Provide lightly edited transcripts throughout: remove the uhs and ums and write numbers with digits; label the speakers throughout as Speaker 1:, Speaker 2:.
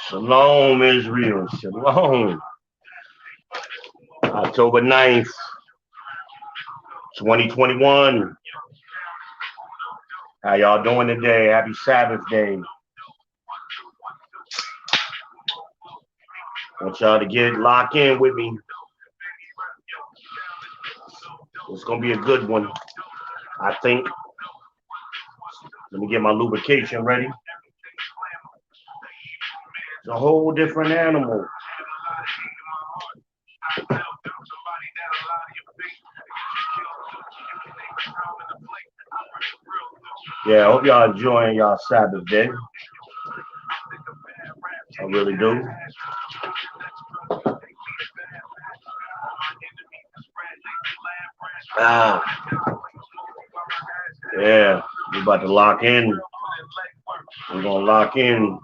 Speaker 1: Shalom, Israel. Shalom. October 9th, 2021. How y'all doing today? Happy Sabbath day. Want y'all to get locked in with me. It's going to be a good one, I think. Let me get my lubrication ready. It's a whole different animal. Yeah, I hope y'all enjoying y'all Sabbath day. I really do. Yeah, we're about to lock in. We're going to lock in.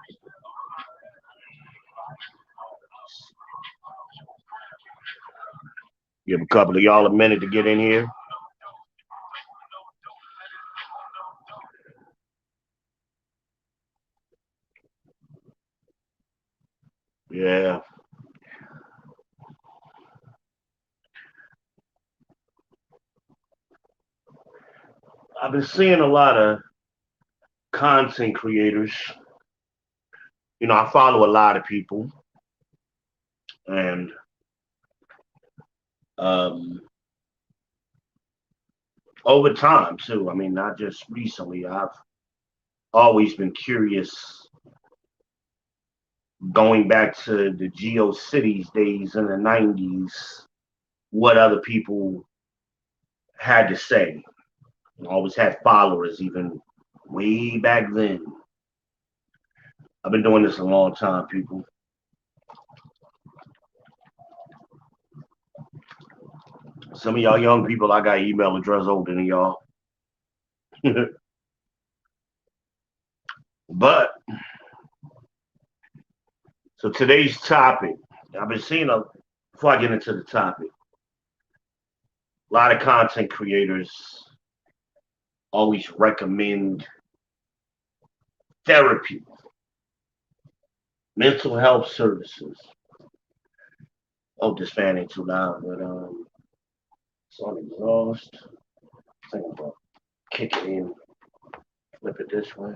Speaker 1: Give a couple of y'all a minute to get in here. Yeah. I've been seeing a lot of content creators. You know, I follow a lot of people. And over time, too. I mean, not just recently. I've always been curious, going back to the GeoCities days in the 90s, what other people had to say. I always had followers, even way back then. I've been doing this a long time, people. Some of y'all young people, I got email address older than y'all. But, so today's topic, I've been seeing, before I get into the topic, a lot of content creators always recommend therapy, mental health services. Hope this fan ain't too loud, but it's on exhaust. I think I'm gonna kick it in, flip it this way.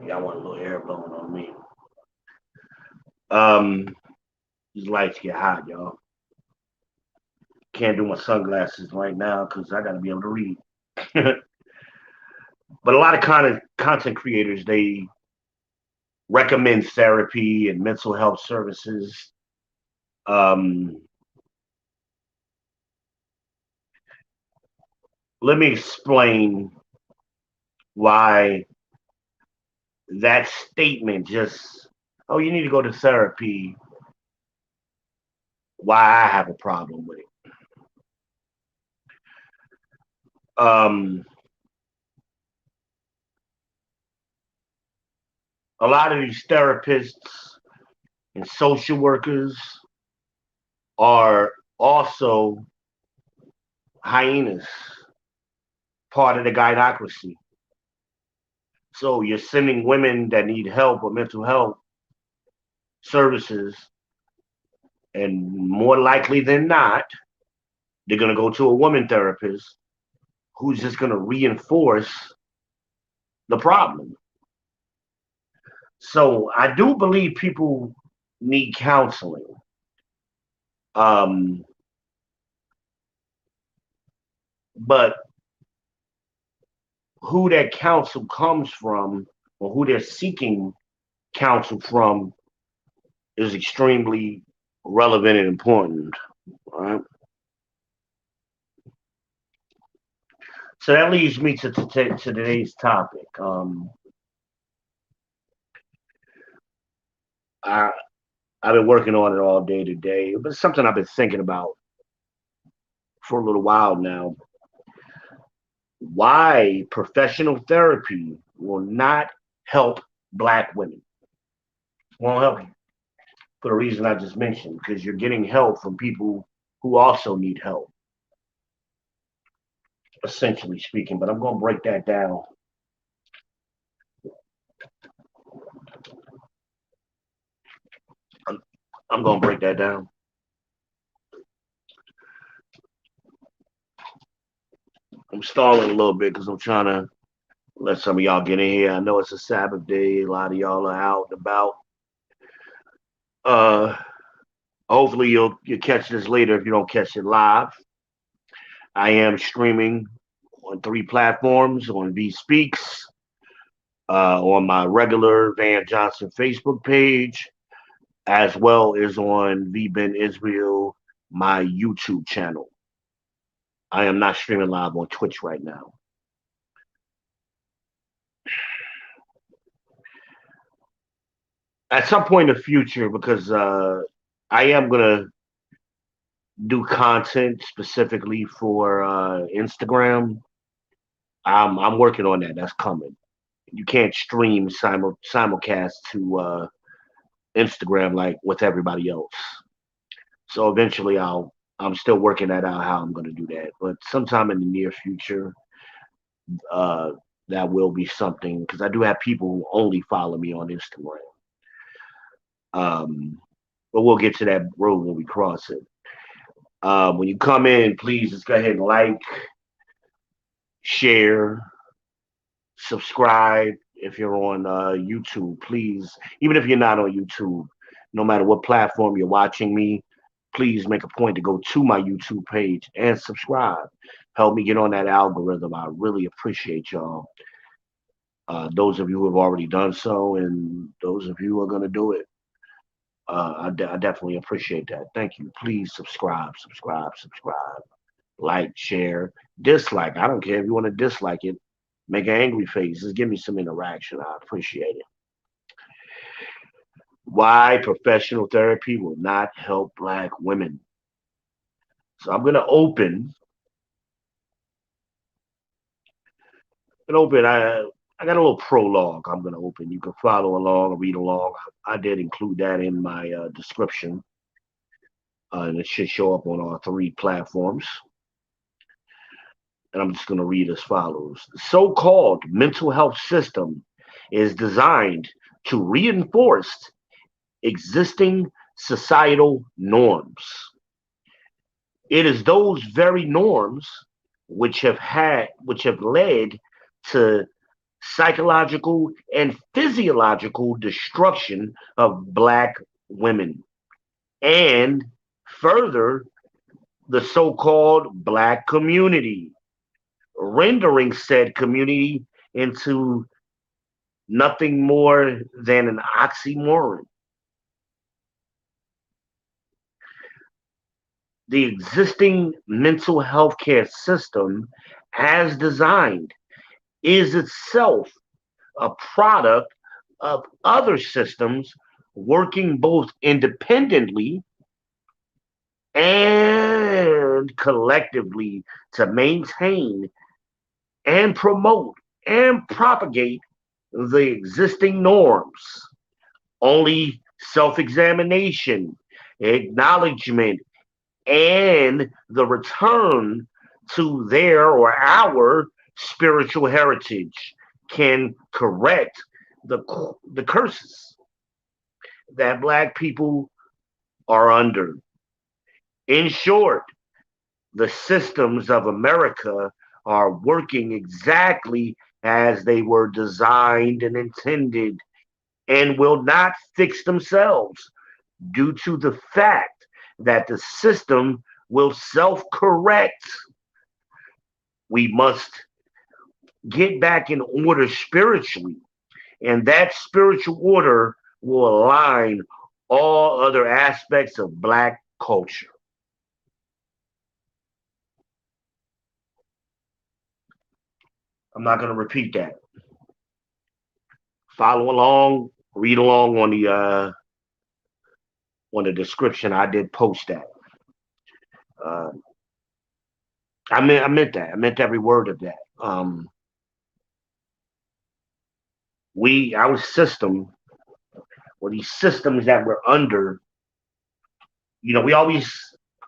Speaker 1: Yeah, I want a little air blowing on me. These lights get hot, y'all. Can't do my sunglasses right now because I gotta be able to read. But a lot of content creators, they recommend therapy and mental health services. Let me explain why that statement just, oh, you need to go to therapy, why I have a problem with it. A lot of these therapists and social workers are also hyenas, part of the gynocracy. So you're sending women that need help with mental health services, and more likely than not, they're going to go to a woman therapist who's just going to reinforce the problem. So I do believe people need counseling. But who that counsel comes from, or who they're seeking counsel from, is extremely relevant and important. All right. So that leads me to today's topic. I I've been working on it all day today, but it's something I've been thinking about for a little while now. Why professional therapy will not help Black women? Won't help you for the reason I just mentioned, because you're getting help from people who also need help, essentially speaking. But I'm going to break that down. I'm going to break that down. I'm stalling a little bit because I'm trying to let some of y'all get in here. I know it's a Sabbath day. A lot of y'all are out and about. Uh, Hopefully you'll catch this later if you don't catch it live. I am streaming on 3 platforms: on V Speaks, on my regular Van Johnson Facebook page, as well as on V Ben Israel, my YouTube channel. I am not streaming live on Twitch right now. At some point in the future, because I am gonna do content specifically for Instagram. I'm working on that. That's coming. You can't stream simulcast to Instagram like with everybody else. So eventually, I'm still working that out how I'm going to do that. But sometime in the near future, uh, that will be something, because I do have people who only follow me on Instagram. But we'll get to that road when we cross it. When you come in, please just go ahead and like, share, subscribe. If you're on YouTube, please, even if you're not on YouTube, no matter what platform you're watching me, please make a point to go to my YouTube page and subscribe. Help me get on that algorithm. I really appreciate y'all. Those of you who have already done so, and those of you who are going to do it, I definitely appreciate that. Thank you. Please subscribe, subscribe, subscribe, like, share, dislike. I don't care if you want to dislike it. Make an angry face. Just give me some interaction. I appreciate it. Why professional therapy will not help Black women. So I'm gonna open. I got a little prologue. I'm gonna open. You can follow along or read along. I did include that in my description, and it should show up on all 3 platforms. And I'm just gonna read as follows: the so-called mental health system is designed to reinforce existing societal norms. It is those very norms which have led to psychological and physiological destruction of Black women, and further the so-called Black community, rendering said community into nothing more than an oxymoron. The existing mental health care system, as designed, is itself a product of other systems working both independently and collectively to maintain and promote and propagate the existing norms. Only self-examination, acknowledgement, and the return to their or our spiritual heritage can correct the curses that Black people are under. In short, the systems of America are working exactly as they were designed and intended, and will not fix themselves due to the fact that the system will self correct We must get back in order spiritually. And that spiritual order will align all other aspects of black culture. I'm not going to repeat that. Follow along, read along on the description. I did post that. Uh, I meant that. I meant every word of that. Our system, or these systems that we're under, we always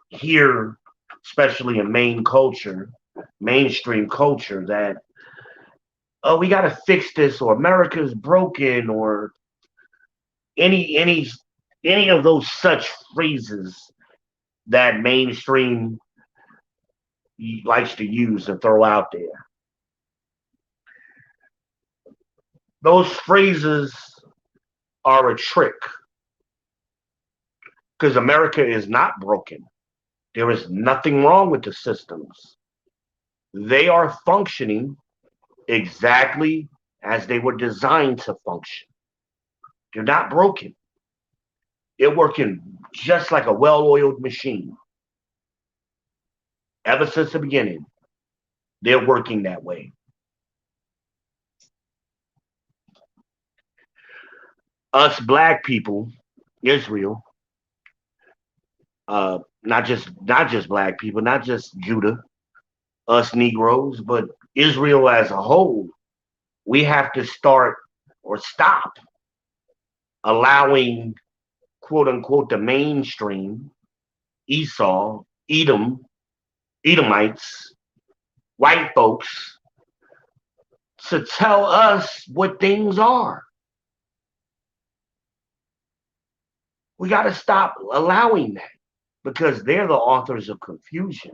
Speaker 1: hear, especially in mainstream culture, that, oh, we got to fix this, or America's broken, or any any any of those such phrases that mainstream likes to use and throw out there. Those phrases are a trick because America is not broken. There is nothing wrong with the systems. They are functioning exactly as they were designed to function. They're not broken. They're working just like a well-oiled machine. Ever since the beginning, they're working that way. Us black people, Israel, not just black people, not just Judah, us Negroes, but Israel as a whole, we have to start or stop allowing, quote unquote, the mainstream, Esau, Edomites, white folks, to tell us what things are. We got to stop allowing that because they're the authors of confusion.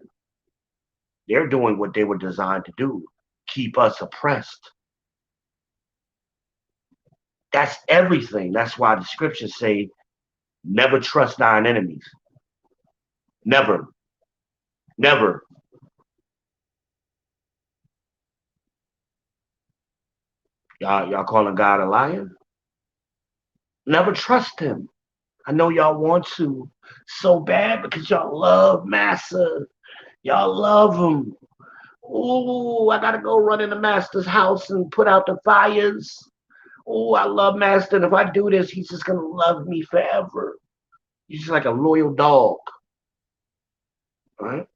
Speaker 1: They're doing what they were designed to do, keep us oppressed. That's everything. That's why the scriptures say, never trust thine enemies. Never. Never. Y'all calling God a liar? Never trust him. I know y'all want to so bad because y'all love Massa. Y'all love him. Ooh, I gotta go run in the master's house and put out the fires. Ooh, I love master, and if I do this, he's just gonna love me forever. He's just like a loyal dog. Right?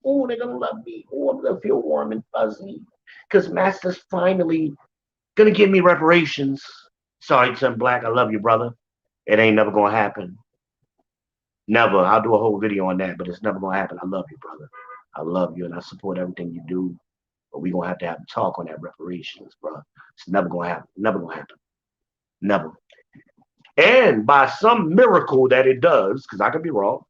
Speaker 1: Oh, they're gonna love me. Oh, I'm gonna feel warm and fuzzy. Because master's finally gonna give me reparations. Sorry, Tim Black, I love you, brother. It ain't never gonna happen. Never. I'll do a whole video on that, but it's never gonna happen. I love you, brother. I love you and I support everything you do. But we're gonna have to talk on that reparations, bro. It's never gonna happen. Never gonna happen. Never. And by some miracle that it does, because I could be wrong,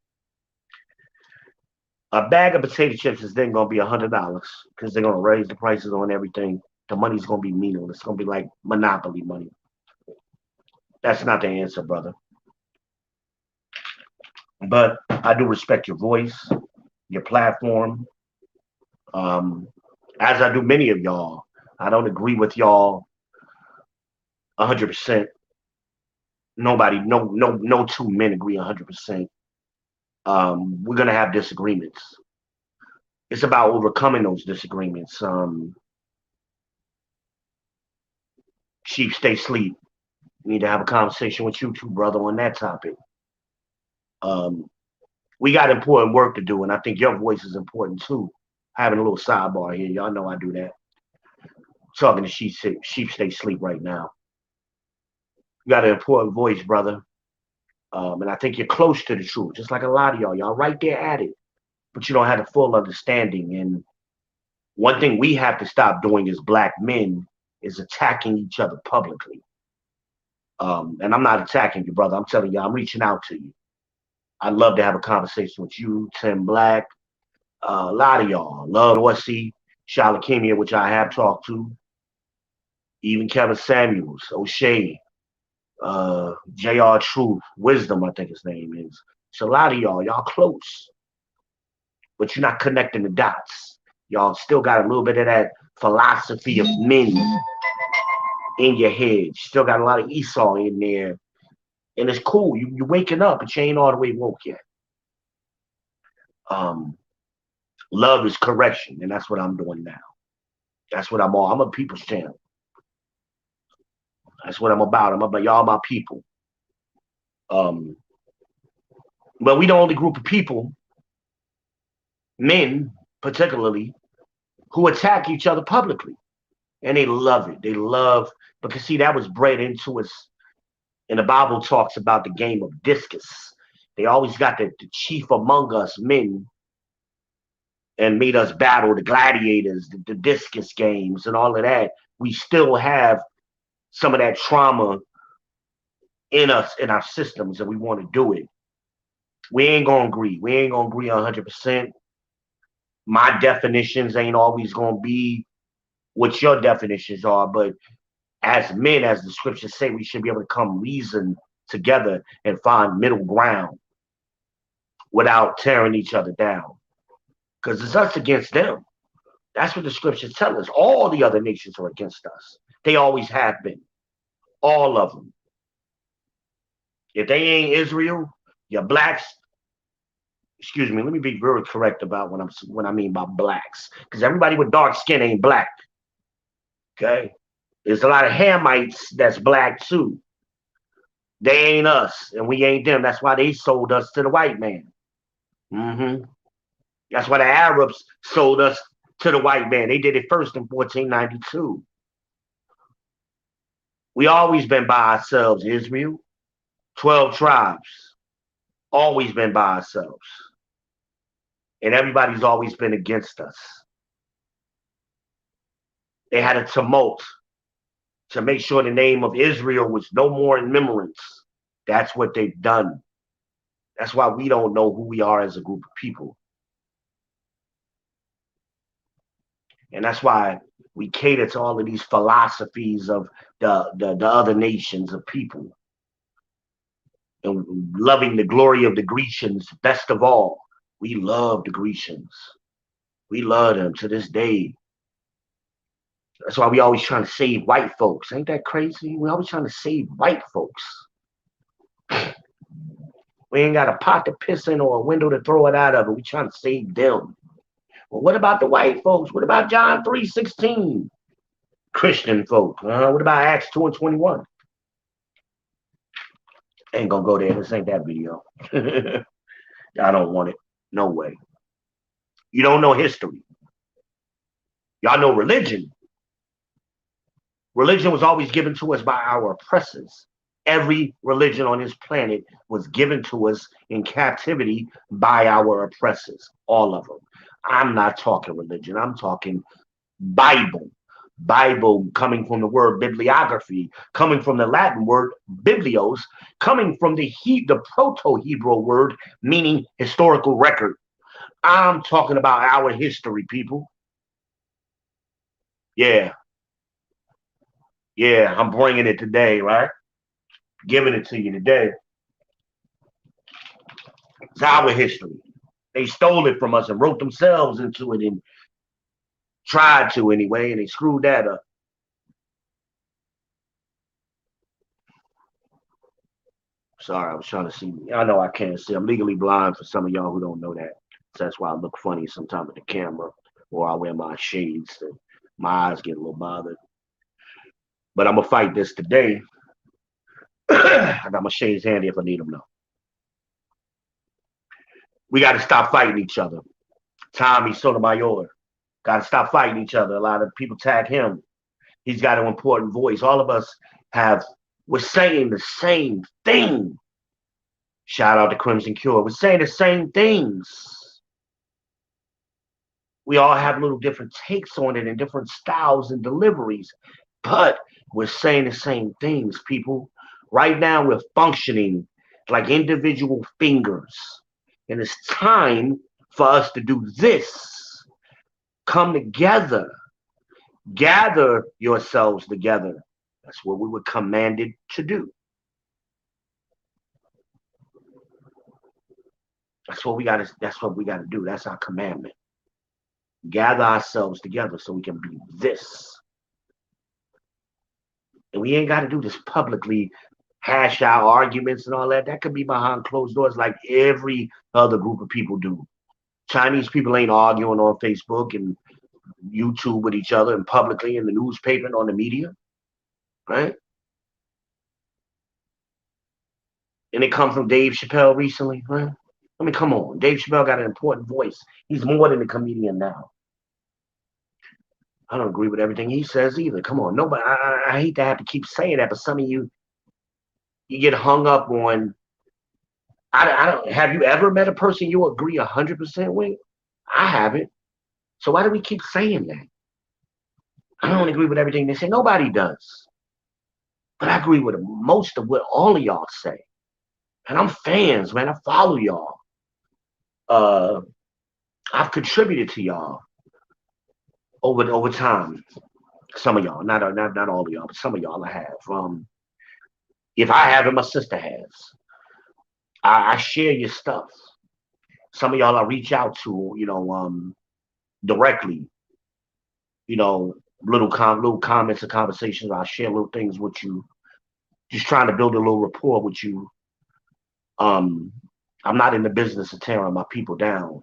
Speaker 1: a bag of potato chips is then gonna be $100 because they're gonna raise the prices on everything. The money's gonna be meaningless. It's gonna be like monopoly money. That's not the answer, brother. But I do respect your voice, your platform. As I do many of y'all. I don't agree with y'all 100%. Nobody, no two men agree 100%. We're gonna have disagreements. It's about overcoming those disagreements. Chief, stay asleep. Need to have a conversation with you too, brother, on that topic. We got important work to do, and I think your voice is important too. Having a little sidebar here, y'all know I do that. Talking to Chief, stay asleep right now. You got an important voice, brother, and I think you're close to the truth, just like a lot of y'all. Y'all right there at it, but you don't have the full understanding. And one thing we have to stop doing as black men is attacking each other publicly. And I'm not attacking you, brother. I'm telling you, I'm reaching out to you. I'd love to have a conversation with you, Tim Black, a lot of y'all. Love Dorsey, Shalakimia, which I have talked to, even Kevin Samuels, O'Shea, J.R. Truth, Wisdom, I think his name is. So a lot of y'all close, but you're not connecting the dots. Y'all still got a little bit of that philosophy of men in your head. Still got a lot of Esau in there. And it's cool. You're waking up, but you ain't all the way woke yet. Love is correction, and that's what I'm doing now. That's what I'm all. I'm a people's channel. That's what I'm about. I'm about y'all my people. But we the only group of people, men particularly, who attack each other publicly. And they love it. They love, because see, that was bred into us. And the Bible talks about the game of discus. They always got the chief among us men and made us battle the gladiators, the discus games, and all of that. We still have some of that trauma in us, in our systems, and we want to do it. We ain't gonna agree. We ain't gonna agree 100%. My definitions ain't always gonna be what your definitions are, but as men, as the scriptures say, we should be able to come reason together and find middle ground without tearing each other down. Because it's us against them. That's what the scriptures tell us. All the other nations are against us. They always have been. All of them. If they ain't Israel, your blacks, excuse me, let me be very correct about what I mean by blacks. Because everybody with dark skin ain't black. Okay? There's a lot of Hamites that's black too. They ain't us, and we ain't them. That's why they sold us to the white man. That's why the Arabs sold us to the white man. They did it first in 1492. We always been by ourselves, Israel. 12 tribes. Always been by ourselves. And everybody's always been against us. They had a tumult to make sure the name of Israel was no more in remembrance. That's what they've done. That's why we don't know who we are as a group of people. And that's why we cater to all of these philosophies of the other nations of people. And loving the glory of the Grecians best of all. We love the Grecians. We love them to this day. That's why we always trying to save white folks. Ain't that crazy? We always trying to save white folks. We ain't got a pot to piss in or a window to throw it out of. We trying to save them. Well, what about the white folks? What about John 3:16? Christian folk. What about Acts 2:21? Ain't gonna go there. This ain't that video. I don't want it. No way. You don't know history. Y'all know religion. Religion was always given to us by our oppressors. Every religion on this planet was given to us in captivity by our oppressors. All of them. I'm not talking religion. I'm talking Bible. Bible coming from the word bibliography, coming from the Latin word biblios, coming from the Proto-Hebrew word meaning historical record. I'm talking about our history, people. Yeah. Yeah, I'm bringing it today, right? Giving it to you today. It's our history. They stole it from us and wrote themselves into it and tried to anyway, and they screwed that up. Sorry, I was trying to see. I know I can't see. I'm legally blind for some of y'all who don't know that. So that's why I look funny sometimes with the camera, or I wear my shades. And my eyes get a little bothered. But I'm gonna fight this today. I got my shades handy if I need them now. We got to stop fighting each other. Tommy Sotomayor. Got to stop fighting each other. A lot of people tag him. He's got an important voice. All of us we're saying the same thing. Shout out to Crimson Cure. We're saying the same things. We all have little different takes on it and different styles and deliveries, but we're saying the same things, people. Right now, we're functioning like individual fingers, and it's time for us to do this. Come together. Gather yourselves together. That's what we were commanded to do. That's what we got to do. That's our commandment. gather ourselves together so we can be this. And we ain't got to do this publicly, hash out arguments and all that. That could be behind closed doors like every other group of people do. Chinese people ain't arguing on Facebook and YouTube with each other and publicly in the newspaper and on the media, right? And it comes from Dave Chappelle recently, right? I mean, come on. Dave Chappelle got an important voice. He's more than a comedian now. I don't agree with everything he says either. Come on. Nobody, I hate to have to keep saying that, but some of you get hung up on. I don't. Have you ever met a person you agree 100% with? I haven't. So why do we keep saying that? I don't agree with everything they say. Nobody does. But I agree with most of what all of y'all say. And I'm fans, man. I follow y'all. I've contributed to y'all over time. Some of y'all, not all of y'all, but some of y'all I have. If I haven't, my sister has. I share your stuff. Some of y'all I reach out to, directly. Little comments and conversations. I share little things with you. Just trying to build a little rapport with you. I'm not in the business of tearing my people down.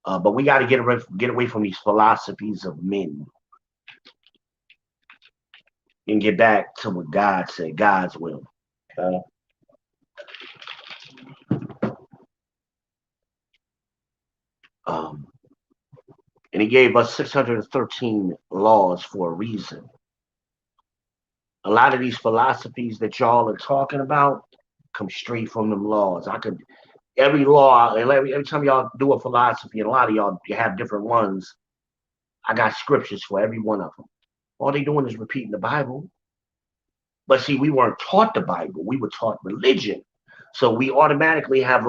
Speaker 1: But we got to get away from these philosophies of men and get back to what God said, God's will. Okay? And he gave us 613 laws for a reason. A lot of these philosophies that y'all are talking about come straight from them laws. Every law, every time y'all do a philosophy, and a lot of y'all you have different ones, I got scriptures for every one of them. All they doing is repeating the Bible. But see, we weren't taught the Bible. We were taught religion. So we automatically have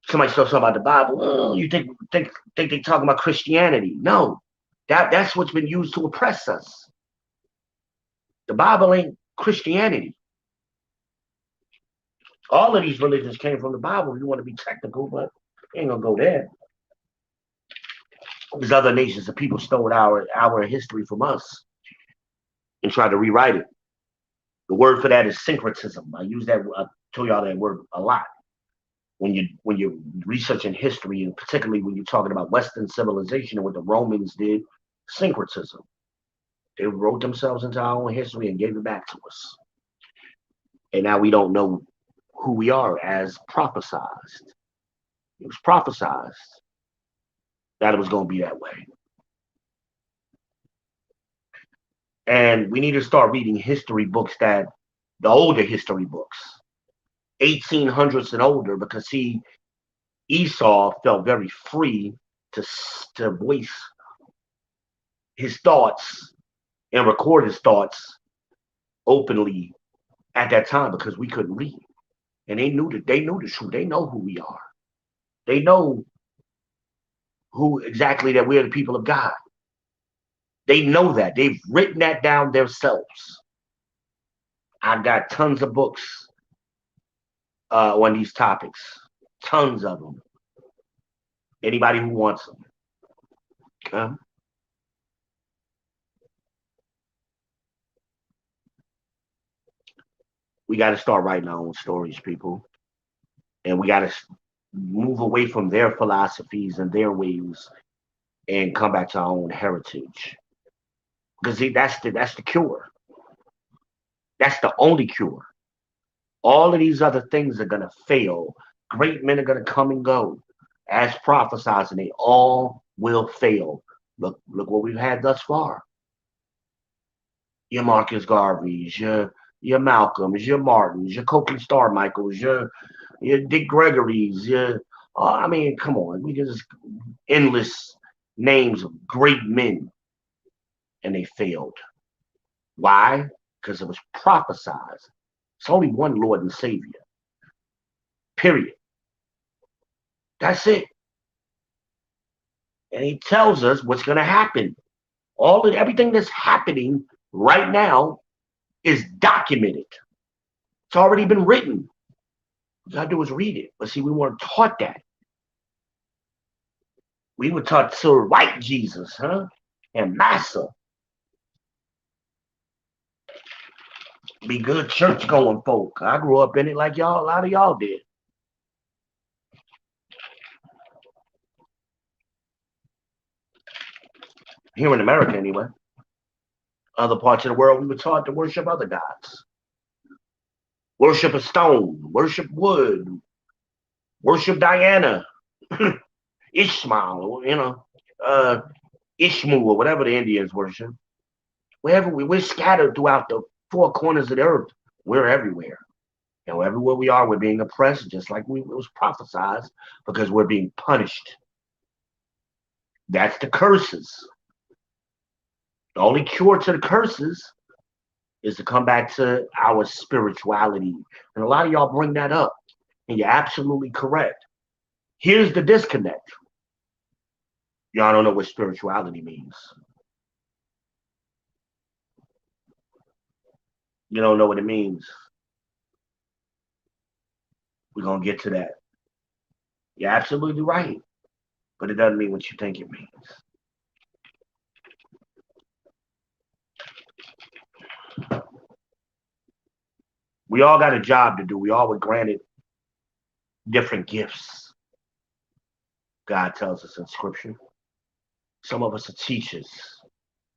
Speaker 1: somebody starts talking about the Bible. Oh, you think they talking about Christianity? No, that's what's been used to oppress us. The Bible ain't Christianity. All of these religions came from the Bible. If you want to be technical, but you ain't gonna go there. There's other nations of people stole our history from us and tried to rewrite it. The word for that is syncretism. I told y'all that word a lot. When you're researching history, and particularly when you're talking about Western civilization and what the Romans did, syncretism. They wrote themselves into our own history and gave it back to us. And now we don't know who we are as prophesized. It was prophesized that it was going to be that way. And we need to start reading history books, the older history books, 1800s and older, because see, Esau felt very free to voice his thoughts and record his thoughts openly at that time because we couldn't read. And they knew the truth. They know who we are. They know who exactly that we're the people of God. They know that. They've written that down themselves. I've got tons of books on these topics. Tons of them. Anybody who wants them. Okay? We got to start writing our own stories, people. And we got to move away from their philosophies and their ways and come back to our own heritage. Because see, that's the cure. That's the only cure. All of these other things are going to fail. Great men are going to come and go as prophesied, and they all will fail. Look what we've had thus far. Your Marcus Garveys, your Malcolms, your Martins, your Copley Starmichaels, your Dick Gregory's, I mean, come on. We just endless names of great men, and they failed. Why? Because it was prophesied. It's only one Lord and Savior. Period. That's it. And he tells us what's going to happen. Everything that's happening right now is documented. It's already been written. What you got to do is read it. But see, we weren't taught that. We were taught to write Jesus, huh? And Massa. Be good church going folk. I grew up in it like y'all, a lot of y'all did. Here in America, anyway. Other parts of the world, we were taught to worship other gods. Worship a stone, worship wood, worship Diana, Ishmael, Ishmu, or whatever the Indians worship. Wherever we're scattered throughout the four corners of the earth. We're everywhere. And everywhere we are, we're being oppressed, just like it was prophesied, because we're being punished. That's the curses. The only cure to the curses is to come back to our spirituality. And a lot of y'all bring that up, and you're absolutely correct. Here's the disconnect. Y'all don't know what spirituality means. You don't know what it means. We're going to get to that. You're absolutely right. But it doesn't mean what you think it means. We all got a job to do. We all were granted different gifts. God tells us in Scripture. Some of us are teachers.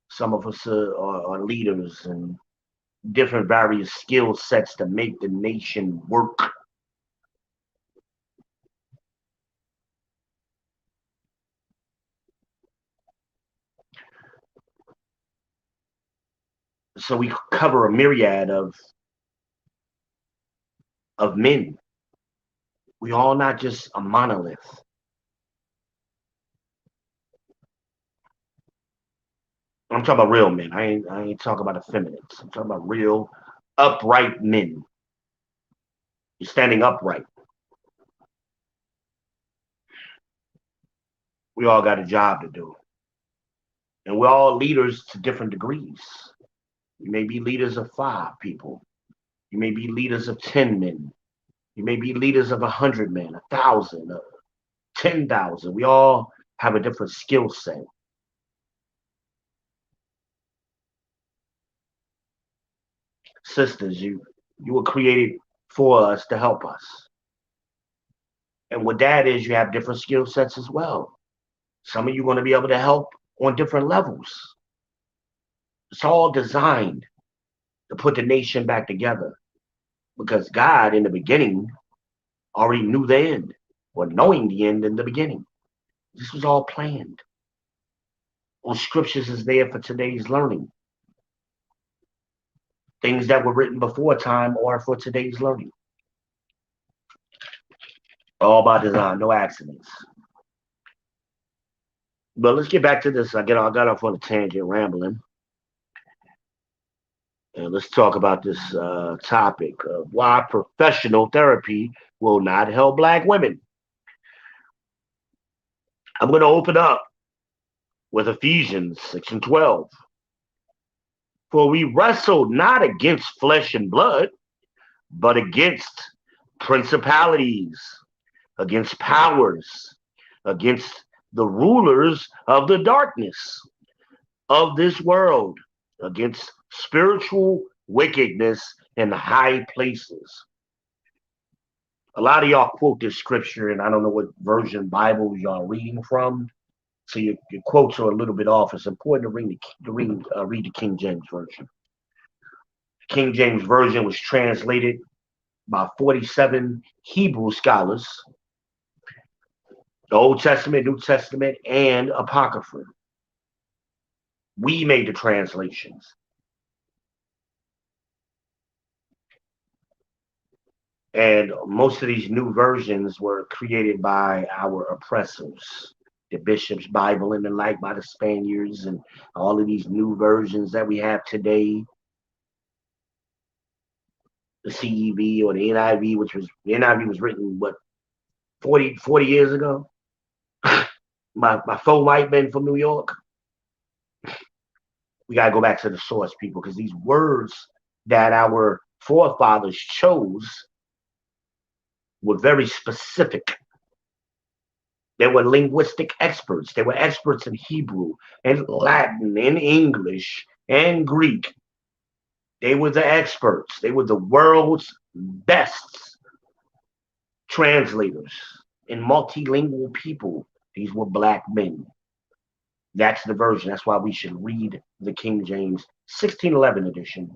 Speaker 1: Some of us are leaders and different various skill sets to make the nation work. So we cover a myriad of men. We all not just a monolith. I'm talking about real men. I ain't talking about effeminates. I'm talking about real upright men. You're standing upright. We all got a job to do. And we're all leaders to different degrees. You may be leaders of 5 people. You may be leaders of 10 men. You may be leaders of 100 men, 1,000, 10,000. We all have a different skill set. Sisters, you were created for us to help us. And what that is, you have different skill sets as well. Some of you are going to be able to help on different levels. It's all designed to put the nation back together. Because God, in the beginning, already knew the end, or knowing the end in the beginning. This was all planned. Those scriptures is there for today's learning. Things that were written before time are for today's learning. All by design, no accidents. But let's get back to this. I got off on a tangent, rambling. And let's talk about this topic of why professional therapy will not help Black women. I'm going to open up with Ephesians 6:12. For we wrestle not against flesh and blood, but against principalities, against powers, against the rulers of the darkness of this world, against spiritual wickedness in high places. A lot of y'all quote this scripture, and I don't know what version Bible y'all reading from, so your quotes are a little bit off. It's important to read the King James Version. King James Version was translated by 47 Hebrew scholars, the Old Testament, New Testament, and Apocrypha. We made the translations. And most of these new versions were created by our oppressors, the Bishop's Bible and the like by the Spaniards, and all of these new versions that we have today. The CEV or the NIV, the NIV was written, 40 years ago? my faux white men from New York. We got to go back to the source, people, because these words that our forefathers chose were very specific. They were linguistic experts. They were experts in Hebrew and Latin and English and Greek. They were the experts. They were the world's best translators and multilingual people. These were black men. That's the version. That's why we should read the King James 1611 edition.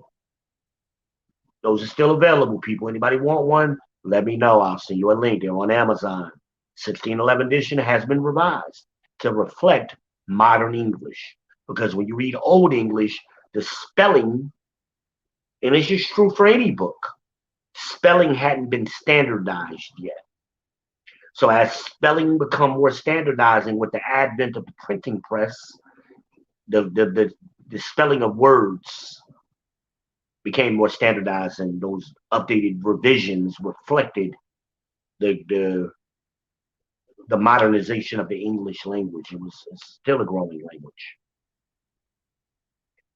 Speaker 1: Those are still available, people. Anybody want one? Let me know. I'll send you a link. They're on Amazon. 1611 edition has been revised to reflect modern English. Because when you read Old English, the spelling, and it's just true for any book, spelling hadn't been standardized yet. So as spelling become more standardizing with the advent of the printing press, the spelling of words became more standardized, and those updated revisions reflected the modernization of the English language. It's still a growing language.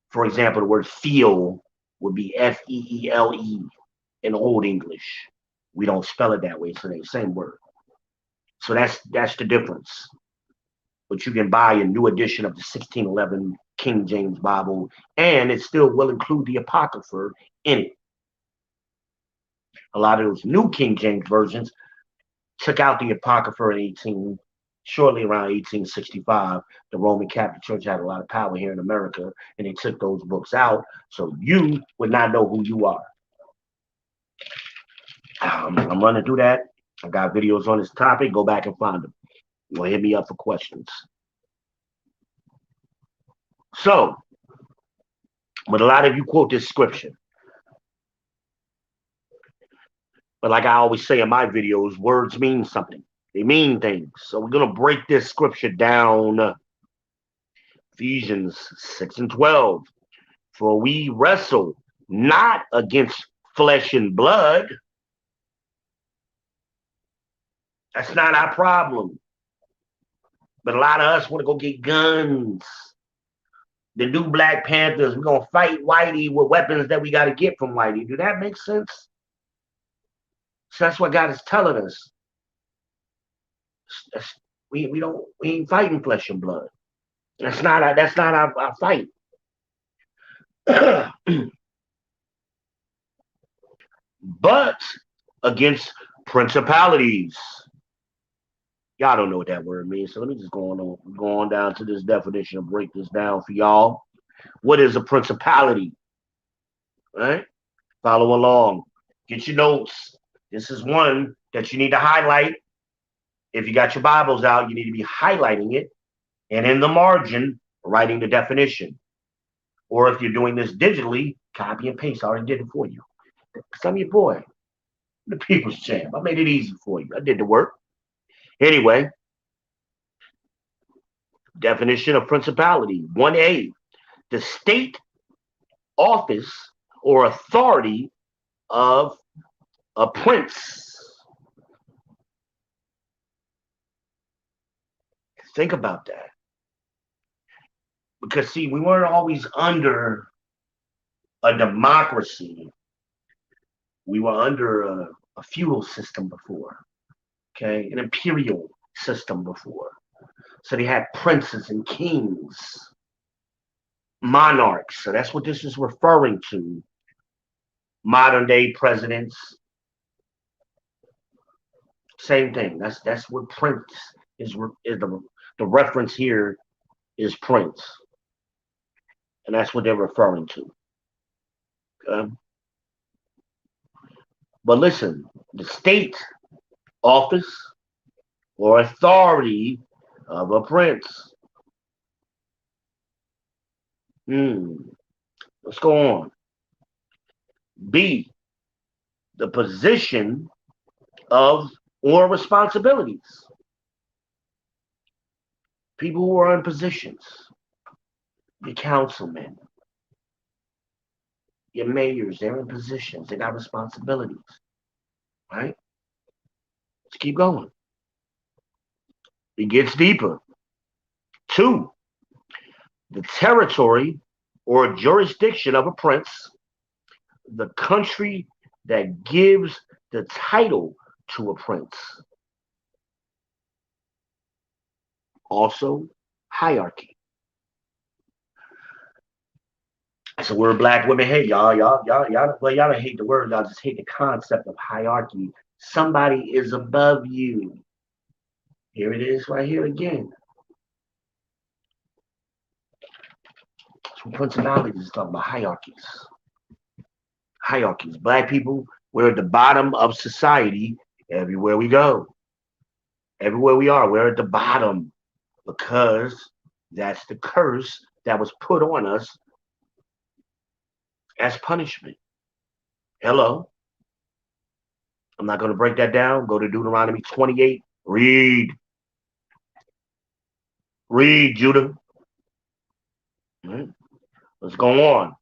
Speaker 1: For example, the word feel would be F-E-E-L-E in Old English. We don't spell it that way, so they're the same word. So that's the difference. But you can buy a new edition of the 1611 King James Bible, and it still will include the Apocrypha in it. A lot of those new King James versions took out the Apocrypha shortly around 1865. The Roman Catholic Church had a lot of power here in America, and they took those books out, so you would not know who you are. I'm running through that. I got videos on this topic. Go back and find them. You'll hit me up for questions. So, but a lot of you quote this scripture. But like I always say in my videos, words mean something. They mean things. So we're going to break this scripture down. Ephesians 6:12. For we wrestle not against flesh and blood. That's not our problem. But a lot of us want to go get guns. The new Black Panthers, we're going to fight Whitey with weapons that we got to get from Whitey. Do that make sense? So that's what God is telling us. We ain't fighting flesh and blood. That's not our fight. But against principalities. Y'all don't know what that word means, so let me just go on down to this definition and break this down for y'all. What is a principality? All right? Follow along. Get your notes. This is one that you need to highlight. If you got your Bibles out, you need to be highlighting it, and in the margin, writing the definition. Or if you're doing this digitally, copy and paste. I already did it for you. Because I'm your boy, the people's champ. I made it easy for you. I did the work. Anyway, definition of principality. 1A, the state, office, or authority of a prince. Think about that. Because, see, we weren't always under a democracy. We were under a feudal system before. Okay, an imperial system before. So they had princes and kings, monarchs. So that's what this is referring to. Modern day presidents. Same thing. That's what prince is the reference here is prince. And that's what they're referring to. Okay? But listen, the state, office, or authority of a prince. Let's go on. B, the position of or responsibilities. People who are in positions. Your councilmen, your mayors, they're in positions. They got responsibilities. Right? Let's keep going. It gets deeper. 2, the territory or jurisdiction of a prince, the country that gives the title to a prince. also hierarchy. That's a word black women hate. Y'all don't hate the word, y'all just hate the concept of hierarchy. Somebody is above you. Here it is right here again. So principalities is talking about hierarchies. Hierarchies. Black people, we're at the bottom of society everywhere we go. Everywhere we are, we're at the bottom because that's the curse that was put on us as punishment. Hello. I'm not going to break that down. Go to Deuteronomy 28. Read. Read, Judah. Let's go on.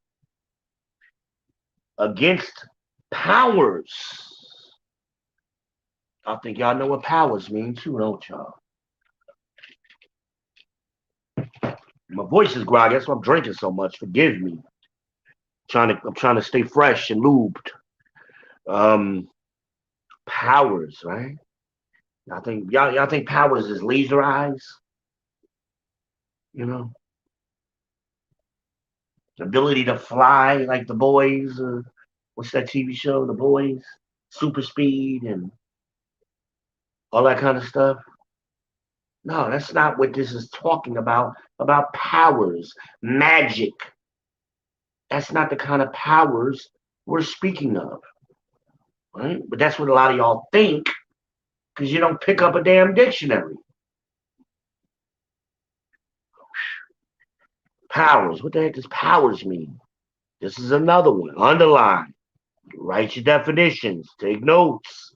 Speaker 1: Against powers. I think y'all know what powers mean too, don't y'all? My voice is groggy. That's why I'm drinking so much. Forgive me. I'm trying to stay fresh and lubed. Powers, right? I think y'all think powers is laser eyes. You know, ability to fly like the boys. What's that TV show? The Boys, super speed and all that kind of stuff. No, that's not what this is talking about. About powers, magic. That's not the kind of powers we're speaking of, right? But that's what a lot of y'all think because you don't pick up a damn dictionary. Powers. What the heck does powers mean? This is another one. Underline. Write your definitions. Take notes.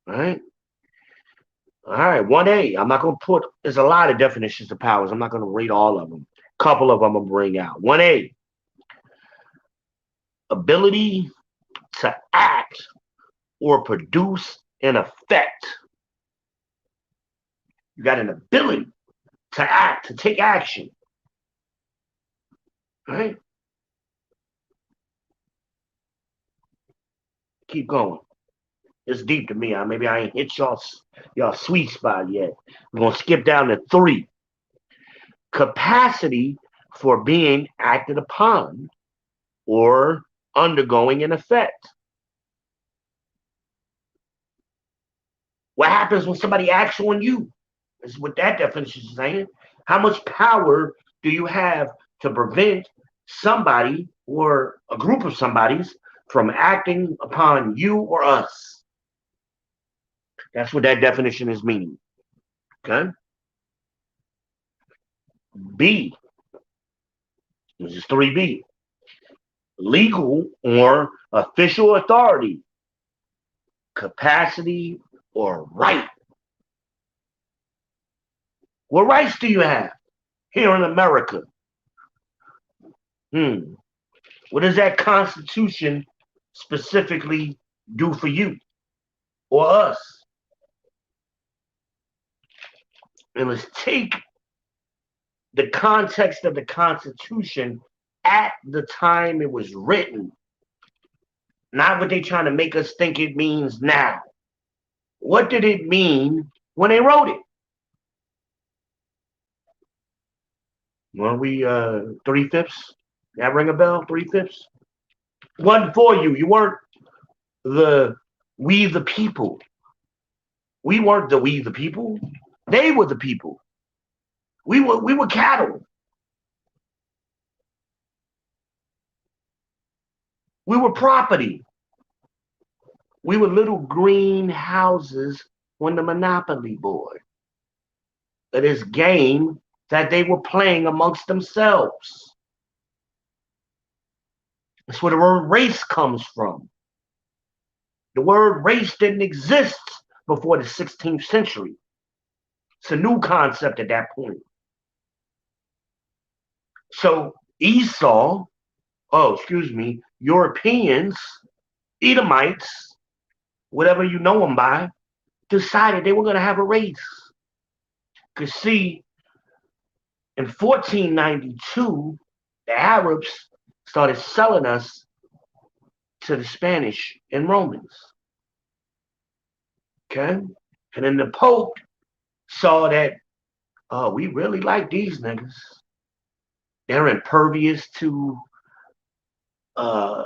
Speaker 1: All right. All right. 1A. I'm not going to put, there's a lot of definitions of powers. I'm not going to read all of them. A couple of them I'm going to bring out. 1A. Ability to act or produce an effect. You got an ability to act, to take action. Right? Keep going. It's deep to me. Maybe I ain't hit y'all sweet spot yet. We're going to skip down to 3. Capacity for being acted upon or undergoing an effect. What happens when somebody acts on you? Is what that definition is saying. How much power do you have to prevent somebody or a group of somebody's from acting upon you or us? That's what that definition is meaning. Okay? B. This is 3B. Legal or official authority, capacity or right. What rights do you have here in America? What does that Constitution specifically do for you or us? And let's take the context of the Constitution at the time it was written, not what they're trying to make us think it means now. What did it mean when they wrote it? Were we 3/5? That ring a bell? 3/5? Wasn't for you. You weren't we the people. We weren't we the people. They were the people. We were cattle. We were property. We were little green houses on the Monopoly board. It is game that they were playing amongst themselves. That's where the word race comes from. The word race didn't exist before the 16th century. It's a new concept at that point. So Europeans, Edomites, whatever you know them by, decided they were going to have a race. Because see, in 1492, the Arabs started selling us to the Spanish and Romans. Okay? And then the Pope saw that Oh, we really like these niggas. They're impervious to uh,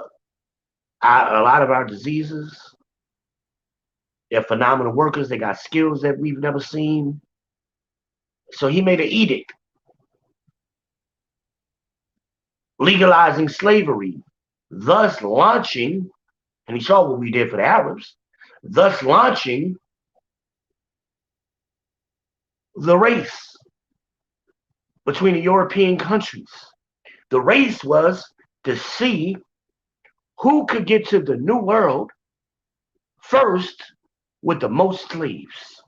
Speaker 1: a lot of our diseases. They're phenomenal workers. They got skills that we've never seen. So he made an edict legalizing slavery, thus launching, and he saw what we did for the Arabs, thus launching the race between the European countries. The race was to see who could get to the New World first with the most slaves.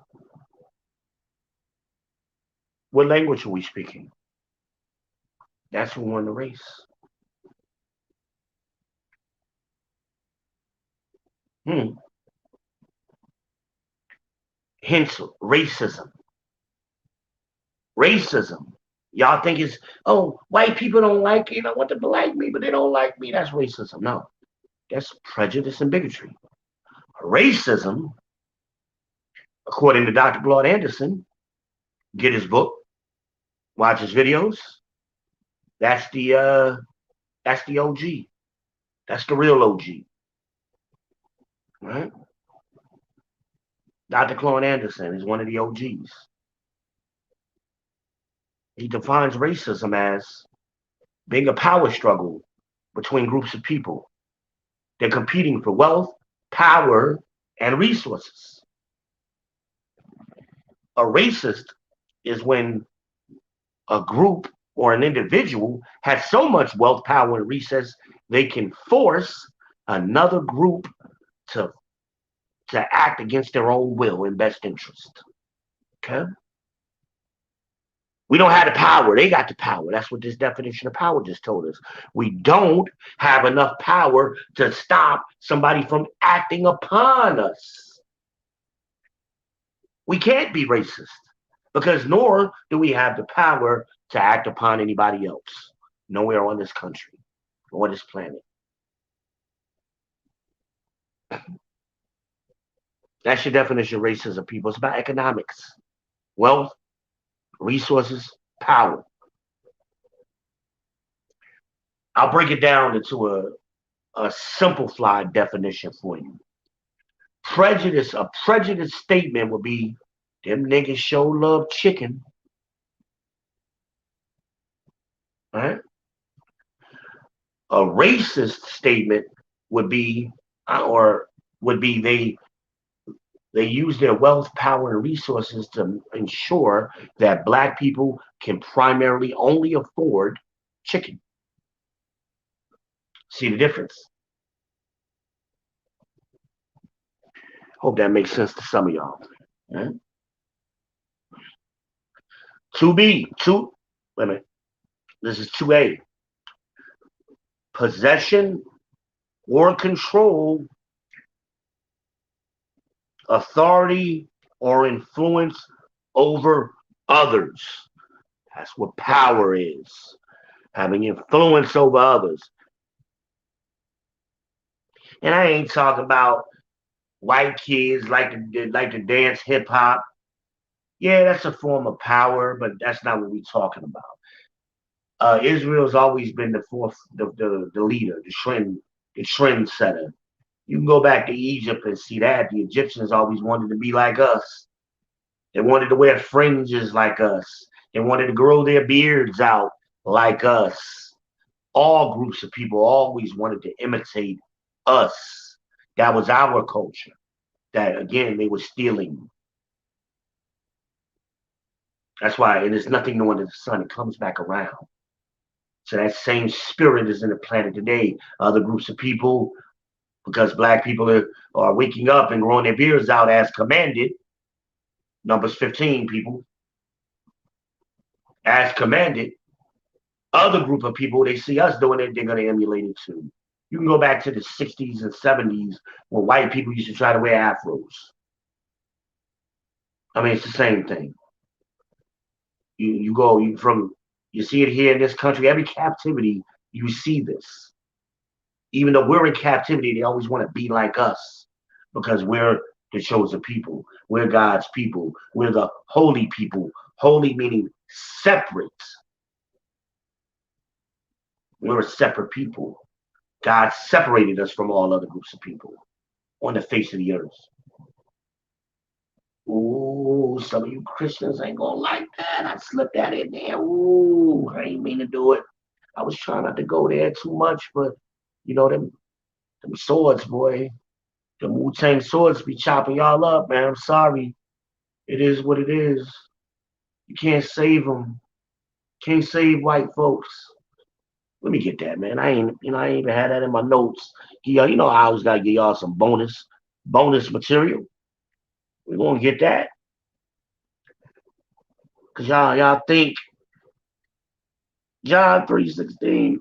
Speaker 1: What language are we speaking? That's who won the race. Hence, racism. Racism. Y'all think it's, oh, white people don't like, I want them to like me, but they don't like me. That's racism. No, that's prejudice and bigotry. Racism, according to Dr. Claude Anderson, get his book, watch his videos. That's the OG. That's the real OG. Right? Dr. Claude Anderson is one of the OGs. He defines racism as being a power struggle between groups of people. They're competing for wealth, power, and resources. A racist is when a group or an individual has so much wealth, power, and resources they can force another group to act against their own will and best interest. Okay? We don't have the power. They got the power. That's what this definition of power just told us. We don't have enough power to stop somebody from acting upon us. We can't be racist because nor do we have the power to act upon anybody else. Nowhere on this country or this planet. That's your definition of racism, people. It's about economics, wealth, resources, power. I'll break it down into a simplified definition for you. A prejudice statement would be, them niggas sure love chicken. Right? A racist statement would be, they use their wealth, power, and resources to ensure that black people can primarily only afford chicken. See the difference? Hope that makes sense to some of y'all. Right? 2B, wait a minute. This is 2A. Possession or control, authority or influence over others. That's what power is. Having influence over others. And I ain't talking about white kids like to dance hip hop. Yeah, that's a form of power, but that's not what we're talking about. Israel's always been the leader, the trend setter. You can go back to Egypt and see that. The Egyptians always wanted to be like us. They wanted to wear fringes like us. They wanted to grow their beards out like us. All groups of people always wanted to imitate us. That was our culture. That, again, they were stealing. That's why, and there's nothing new under the sun. It comes back around. So that same spirit is in the planet today. Other groups of people, because black people are waking up and growing their beards out as commanded. Numbers 15, people. As commanded. Other group of people, they see us doing it, they're going to emulate it too. You can go back to the 60s and 70s when white people used to try to wear afros. I mean, it's the same thing. You see it here in this country. Every captivity, you see this. Even though we're in captivity, they always want to be like us because we're the chosen people. We're God's people. We're the holy people Holy meaning separate. We're a separate people. God separated us from all other groups of people on the face of the earth. Ooh, some of you Christians ain't gonna like that. I slipped that in there. Ooh, I ain't mean to do it. I was trying not to go there too much, but them swords, boy. The Wu-Tang swords be chopping y'all up, man. I'm sorry. It is what it is. You can't save them. Can't save white folks. Let me get that, man. I ain't even had that in my notes. Y'all, I always gotta give y'all some bonus material. We're gonna get that. Cause y'all think John 3:16,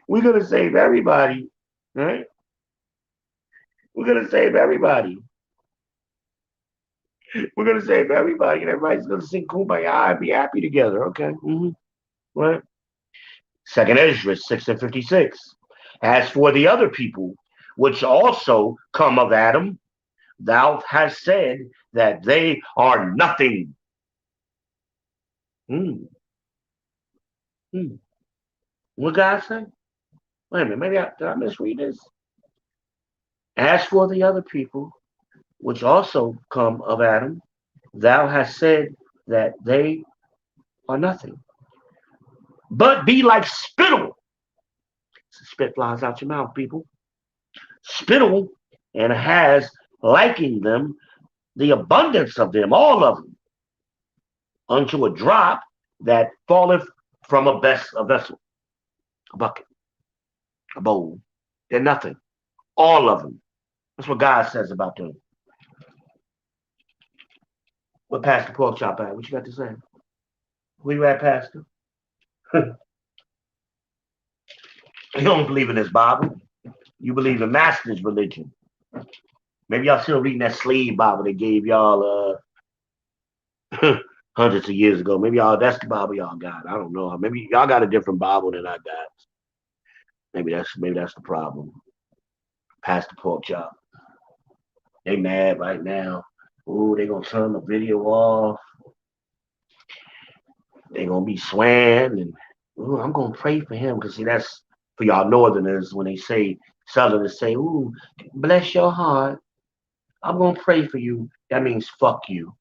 Speaker 1: we're gonna save everybody, right? We're gonna save everybody. We're gonna save everybody, and everybody's gonna sing Kumbaya and be happy together. Okay. Right. Second Ezra 6:56. As for the other people, which also come of Adam, thou hast said that they are nothing. Hmm. Hmm. What God say? Wait a minute, maybe did I misread this? As for the other people, which also come of Adam, thou hast said that they are nothing, but be like spittle. Spit flies out your mouth, people. Spittle, and has liking them, the abundance of them, all of them, unto a drop that falleth from a vessel, a bucket, a bowl. They're nothing. All of them. That's what God says about them. What Pastor Pork Chop at? What you got to say? Where you at, Pastor? You don't believe in this Bible. You believe in Master's religion. Maybe y'all still reading that slave Bible they gave y'all hundreds of years ago. Maybe y'all that's the Bible y'all got. I don't know. Maybe y'all got a different Bible than I got. Maybe that's the problem. Pastor Pork Chop. They mad right now. Ooh, they gonna turn the video off. They gonna be swearing and ooh, I'm gonna pray for him because see that's for y'all Northerners when they say Southerners say, ooh, bless your heart. I'm gonna pray for you. That means fuck you.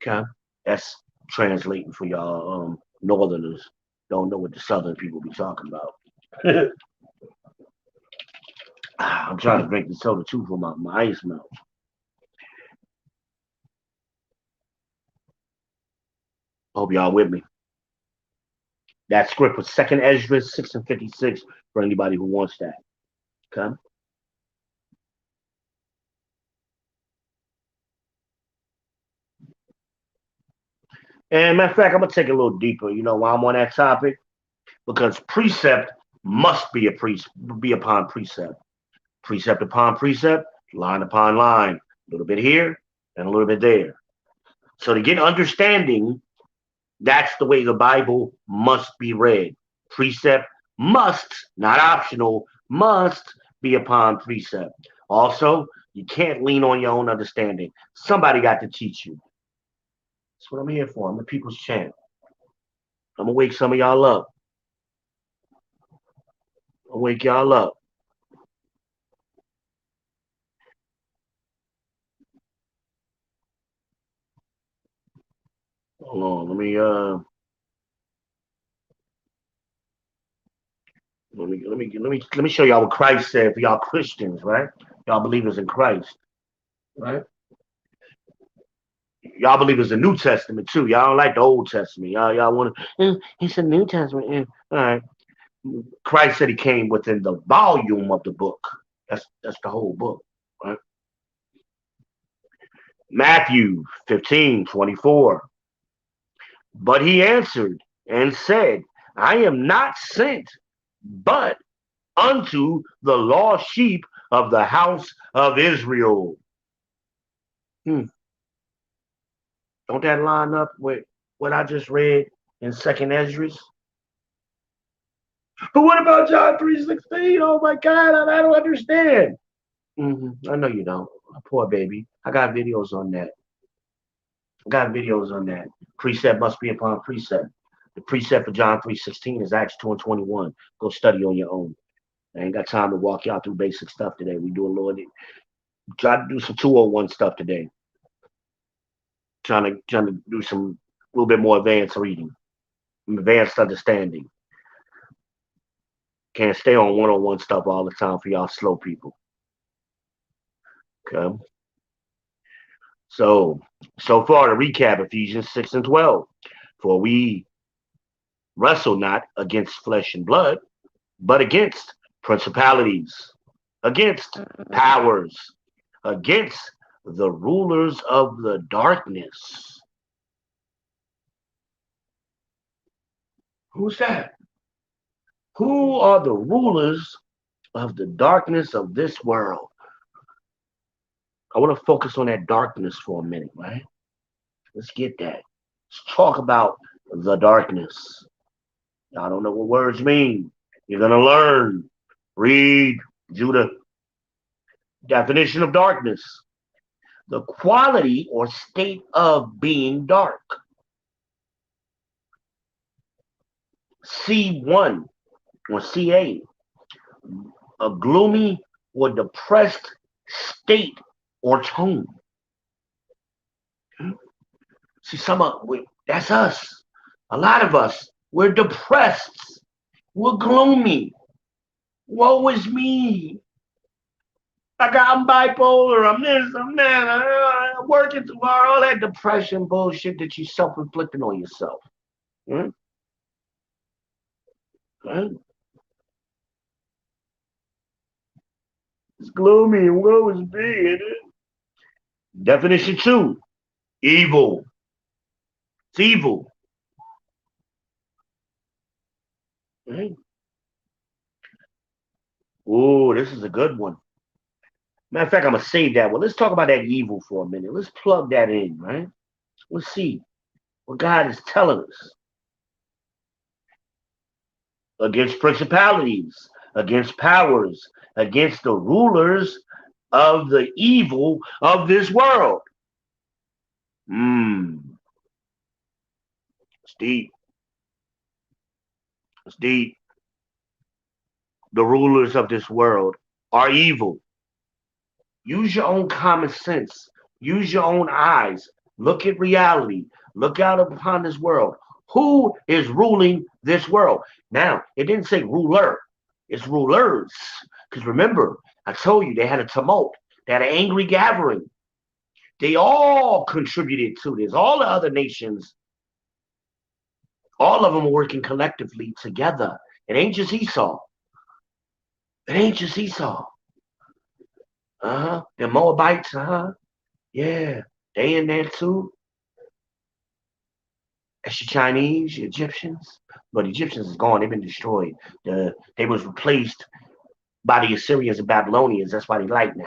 Speaker 1: Okay, that's translating for y'all Northerners. Don't know what the Southern people be talking about. I'm trying to drink the soda too from my ice melt. Hope y'all with me. That script was Second Ezra 6:56 for anybody who wants that. Okay. And matter of fact, I'm gonna take it a little deeper. While I'm on that topic, because precept must be upon precept upon precept, line upon line, a little bit here and a little bit there. So to get understanding, that's the way the Bible must be read. Precept must, not optional, must be upon precept. Also, you can't lean on your own understanding. Somebody got to teach you. That's what I'm here for. I'm the people's champ. I'm gonna wake some of y'all up. I'll wake y'all up. Hold on, let me show y'all what Christ said for y'all Christians, right? Y'all believers in Christ, right? Y'all believers in New Testament too. Y'all don't like the Old Testament. Y'all want to? It's a New Testament. All right. Christ said he came within the volume of the book. That's the whole book, right? Matthew 15:24. But he answered and said, I am not sent, but unto the lost sheep of the house of Israel. Hmm. Don't that line up with what I just read in Second Ezra? But what about John 3:16? Oh my God, I don't understand. I know you don't. Poor baby. I got videos on that. I got videos on that. Precept must be upon precept. The precept for John 3:16 is Acts 2 and 21. Go study on your own. I ain't got time to walk y'all through basic stuff today. We do a little, try to do some 201 stuff today. Trying to do some a little bit more advanced reading, advanced understanding. Can't stay on 101 stuff all the time for y'all slow people. Okay. So far to recap Ephesians 6 and 12. For we wrestle not against flesh and blood, but against principalities, against powers, against the rulers of the darkness. Who's that? Who are the rulers of the darkness of this world? I want to focus on that darkness for a minute, right? Let's get that. Let's talk about the darkness. I don't know what words mean. You're going to learn. Read, Judah. Definition of darkness: the quality or state of being dark. C1 or CA, a gloomy or depressed state or tone. See, that's us. A lot of us, we're depressed. We're gloomy. Woe is me. I'm bipolar. I'm this, I'm that. I'm working too hard. All that depression bullshit that you self-inflicting on yourself. Hmm? Huh? It's gloomy and woe is me. Definition 2, evil. It's evil. Right? Oh, this is a good one. Matter of fact, I'm going to save that one. Let's talk about that evil for a minute. Let's plug that in, right? Let's see what God is telling us. Against principalities, against powers, against the rulers of the evil of this world. It's deep. It's deep. The rulers of this world are evil. Use your own common sense. Use your own eyes. Look at reality. Look out upon this world. Who is ruling this world? Now, it didn't say ruler. It's rulers. Because remember, I told you they had a tumult. They had an angry gathering. They all contributed to this. All the other nations, all of them are working collectively together. It ain't just Esau. It ain't just Esau. The Moabites, yeah, they in there too. That's your Chinese, your Egyptians. But the Egyptians is gone. They've been destroyed. They was replaced by the Assyrians and Babylonians. That's why they like now.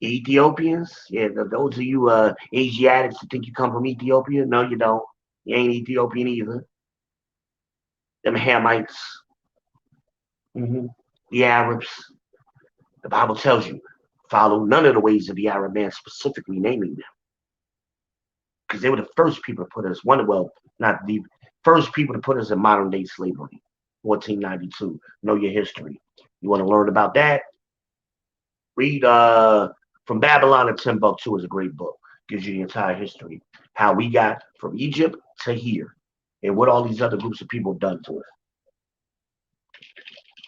Speaker 1: The Ethiopians, yeah, those of you Asiatics who think you come from Ethiopia, no, you don't. You ain't Ethiopian either. Them Hamites, the Arabs. The Bible tells you, follow none of the ways of the Arab man, specifically naming them. Because they were the first people to put us, not the first people to put us in modern day slavery, 1492. Know your history. You want to learn about that? Read From Babylon to Timbuktu is a great book. Gives you the entire history. How we got from Egypt to here. And what all these other groups of people have done to us.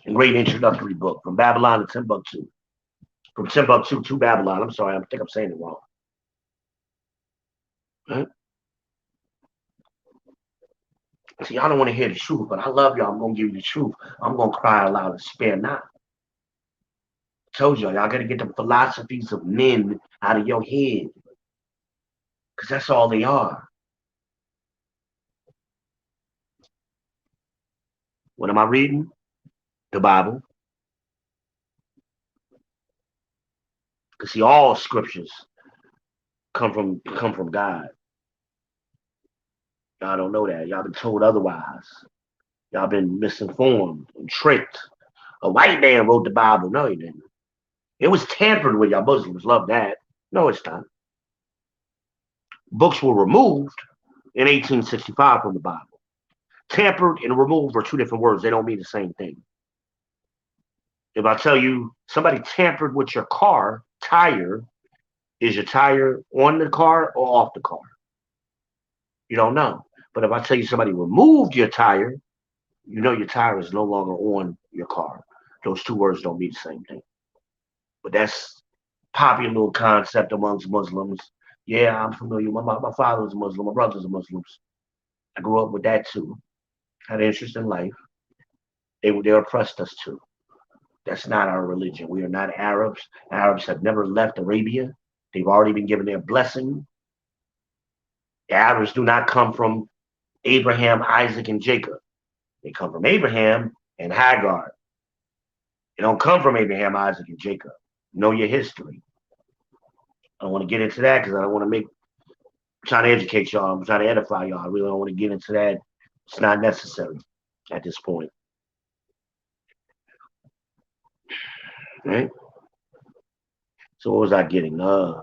Speaker 1: A great introductory book. From Babylon to Timbuktu. From Timbuktu to Babylon. I'm sorry, I think I'm saying it wrong. Right? See, I don't want to hear the truth, but I love y'all. I'm going to give you the truth. I'm going to cry aloud and spare not. I told y'all got to get the philosophies of men out of your head. Because that's all they are. What am I reading? The Bible. Because see, all scriptures come from God. Y'all don't know that. Y'all been told otherwise. Y'all been misinformed and tricked. A white man wrote the Bible. No, he didn't. It was tampered with. Y'all Muslims love that. No, it's not. Books were removed in 1865 from the Bible. Tampered and removed are two different words. They don't mean the same thing. If I tell you somebody tampered with your car tire, is your tire on the car or off the car? You don't know. But if I tell you somebody removed your tire, you know your tire is no longer on your car. Those two words don't mean the same thing. But that's popular little concept amongst Muslims. Yeah, I'm familiar. My father's a Muslim. My brother's a Muslim. I grew up with that too. Had an interest in life. They oppressed us too. That's not our religion. We are not Arabs. Arabs have never left Arabia. They've already been given their blessing. The Arabs do not come from Abraham, Isaac, and Jacob. They come from Abraham and Hagar. They don't come from Abraham, Isaac, and Jacob. Know your history. I don't want to get into that because I don't want to I'm trying to educate y'all. I'm trying to edify y'all. I really don't want to get into that. It's not necessary at this point. Right? So what was I getting? Right?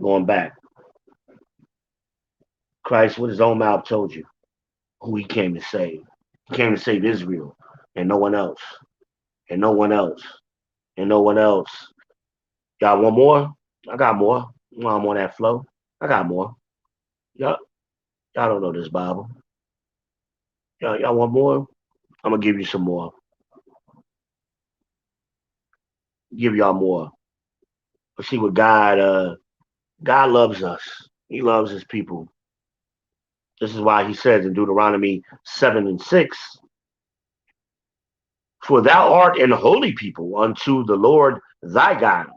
Speaker 1: Going back. Christ, with his own mouth, told you who he came to save. He came to save Israel and no one else. And no one else. And no one else. Y'all want more? I got more. I'm on that flow. I got more. Y'all don't know this Bible. Y'all want more? I'm gonna give you some more. Give y'all more. Let's see what God loves us. He loves his people. This is why he says in Deuteronomy 7:6, for thou art an holy people unto the Lord thy God.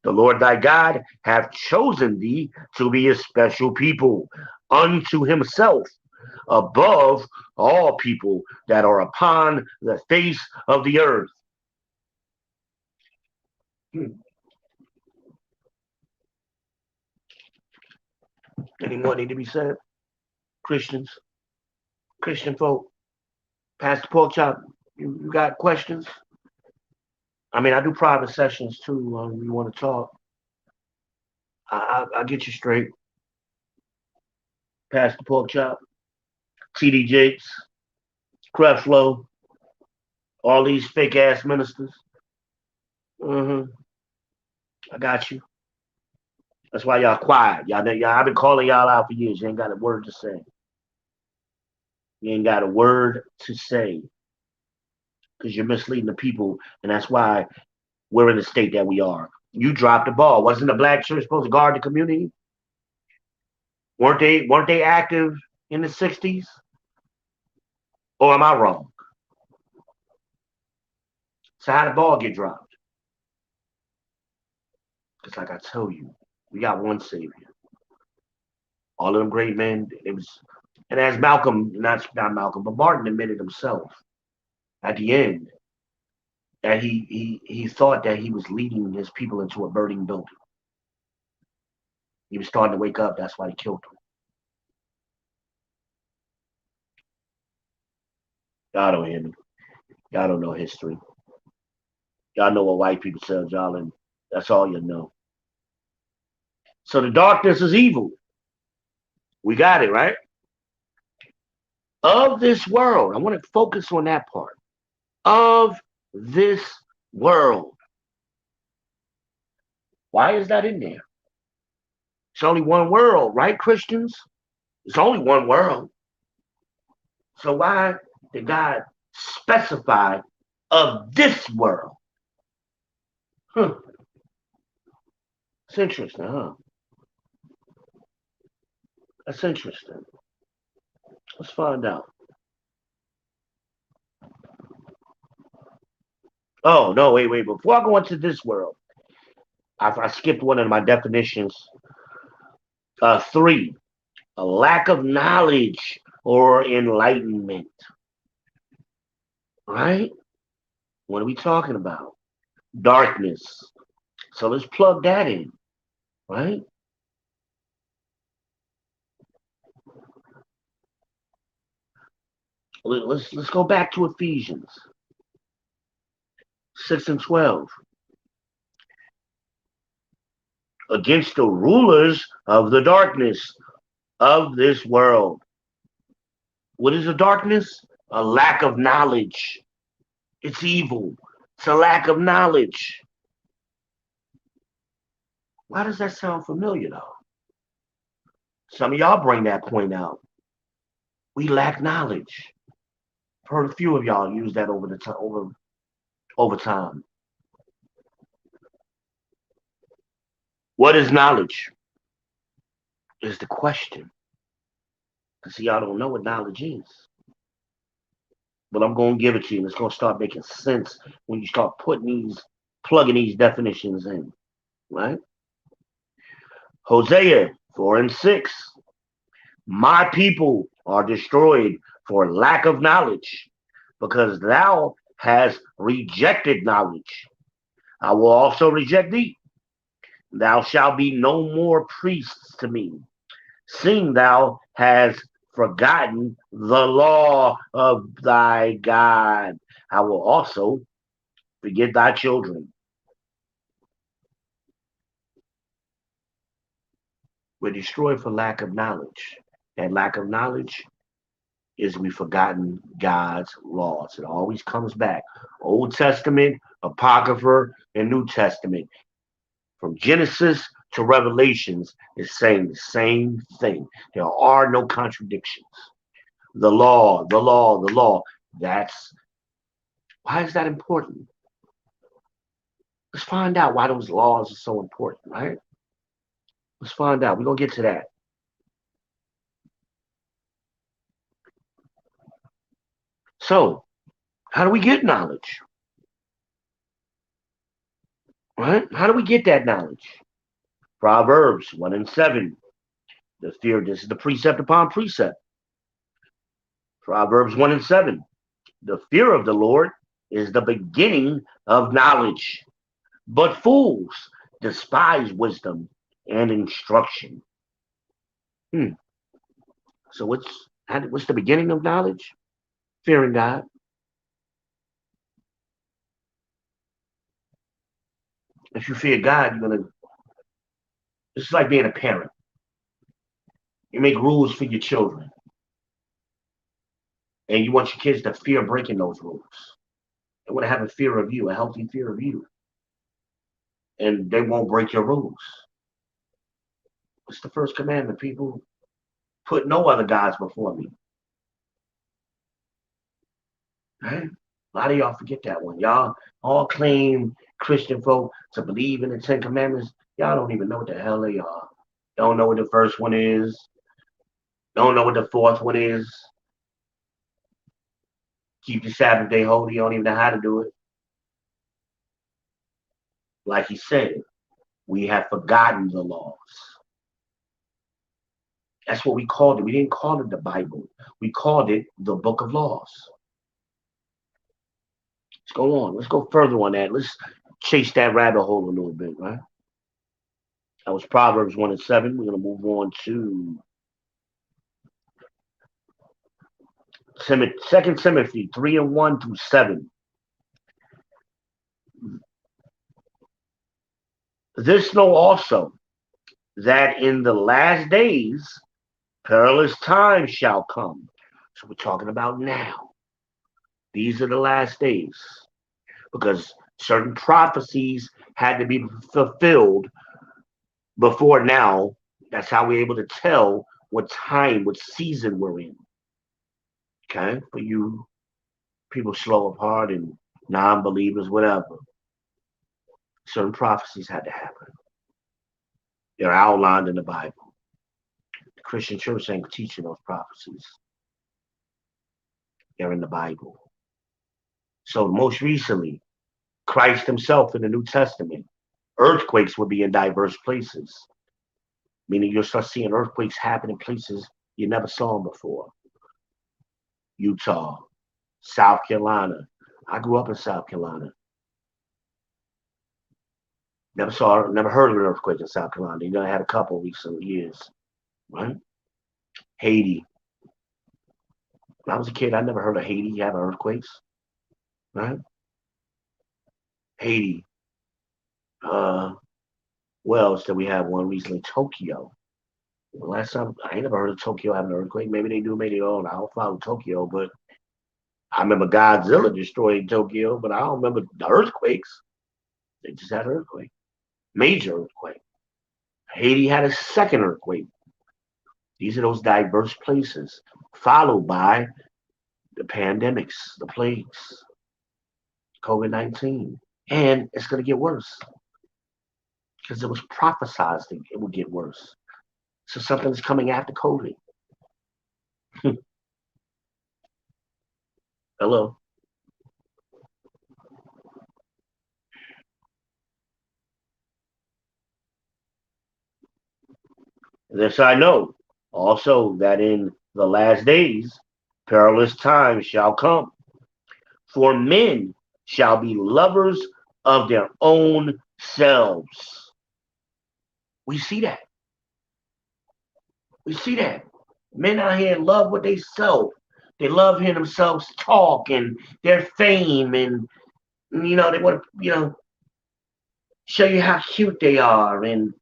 Speaker 1: The Lord thy God hath chosen thee to be a special people unto himself above all people that are upon the face of the earth. Any more need to be said? Christians, Christian folk, Pastor Pork Chop, you got questions? I mean, I do private sessions too. You want to talk? I'll get you straight. Pastor Pork Chop, TD Jakes, Creflo, all these fake ass ministers. Mm-hmm. I got you. That's why y'all quiet. I've been calling y'all out for years. You ain't got a word to say. You ain't got a word to say because you're misleading the people, and that's why we're in the state that we are. You dropped the ball. Wasn't the black church supposed to guard the community? Weren't they active in the 60s? Or am I wrong? So how did the ball get dropped? Because like I told you, we got one savior. All of them great men, it was, and as Malcolm, not Malcolm, but Martin admitted himself at the end that he thought that he was leading his people into a burning building. He was starting to wake up. That's why he killed them. Y'all don't hear me. Y'all don't know history. Y'all know what white people tell y'all, and that's all you know. So the darkness is evil. We got it, right? Of this world. I want to focus on that part. Of this world. Why is that in there? It's only one world, right, Christians? It's only one world. So why did God specify of this world? It's interesting, huh? That's interesting. Let's find out. Oh, no, wait. Before I go into this world, I skipped one of my definitions. 3, a lack of knowledge or enlightenment. Right? What are we talking about? Darkness. So let's plug that in. Right? Let's go back to Ephesians 6 and 12. against the rulers of the darkness of this world. What is the darkness? A lack of knowledge. It's evil. It's a lack of knowledge. Why does that sound familiar though? Some of y'all bring that point out. We lack knowledge. I've heard a few of y'all use that over time. What is knowledge? Is the question. Because y'all don't know what knowledge is. But I'm going to give it to you, and it's going to start making sense when you start plugging these definitions in, right? Hosea 4:6. My people are destroyed for lack of knowledge, because thou hast rejected knowledge. I will also reject thee. Thou shalt be no more priests to me, seeing thou hast forgotten the law of thy God. I will also forget thy children. We're destroyed for lack of knowledge. That lack of knowledge is we've forgotten God's laws. It always comes back. Old Testament, Apocrypha, and New Testament. From Genesis to Revelations is saying the same thing. There are no contradictions. The law, the law, the law. That's why is that important? Let's find out why those laws are so important, right? Let's find out. We're gonna get to that. So, how do we get knowledge? Right? How do we get that knowledge? Proverbs 1:7. The fear, this is the precept upon precept. Proverbs 1:7. The fear of the Lord is the beginning of knowledge, but fools despise wisdom and instruction. Hmm. So what's the beginning of knowledge? Fearing God. If you fear God, you're gonna. It's like being a parent. You make rules for your children, and you want your kids to fear breaking those rules. They want to have a fear of you, a healthy fear of you, and they won't break your rules. What's the first commandment, people? Put no other gods before me. Right? A lot of y'all forget that one. Y'all all claim Christian folk to believe in the Ten Commandments. Y'all don't even know what the hell they are. Don't know what the first one is. Don't know what the fourth one is. Keep the Sabbath day holy. You don't even know how to do it. Like he said, we have forgotten the laws. That's what we called it. We didn't call it the Bible. We called it the Book of Laws. Let's go on. Let's go further on that. Let's chase that rabbit hole a little bit, right? That was Proverbs 1:7. We're going to move on to 2 Timothy 3:1-7. This know also, that in the last days perilous times shall come. So we're talking about now. These are the last days. Because certain prophecies had to be fulfilled before now. That's how we're able to tell what time, what season we're in. Okay? For you people slow of heart and non-believers, whatever. Certain prophecies had to happen. They're outlined in the Bible. The Christian church ain't teaching those prophecies. They're in the Bible. So most recently, Christ himself in the New Testament, earthquakes would be in diverse places, meaning you'll start seeing earthquakes happen in places you never saw them before. Utah, South Carolina. I grew up in South Carolina. Never heard of an earthquake in South Carolina. You know, I had a couple recent years, right? Haiti. When I was a kid, I never heard of Haiti having earthquakes, right? Haiti. Well, so we had one recently, Tokyo. The last time I ain't never heard of Tokyo having an earthquake. Maybe they do, maybe they don't. I don't follow Tokyo, but I remember Godzilla destroyed Tokyo, but I don't remember the earthquakes. They just had an earthquake, major earthquake. Haiti had a second earthquake. These are those diverse places, followed by the pandemics, the plagues, COVID-19. And it's going to get worse because it was prophesied that it would get worse. So something's coming after COVID. Hello. This I know also that in the last days, perilous times shall come. For men shall be lovers of their own selves. We see that. We see that. Men out here love what they sell. They love hearing themselves talk and their fame, and they want to show you how cute they are and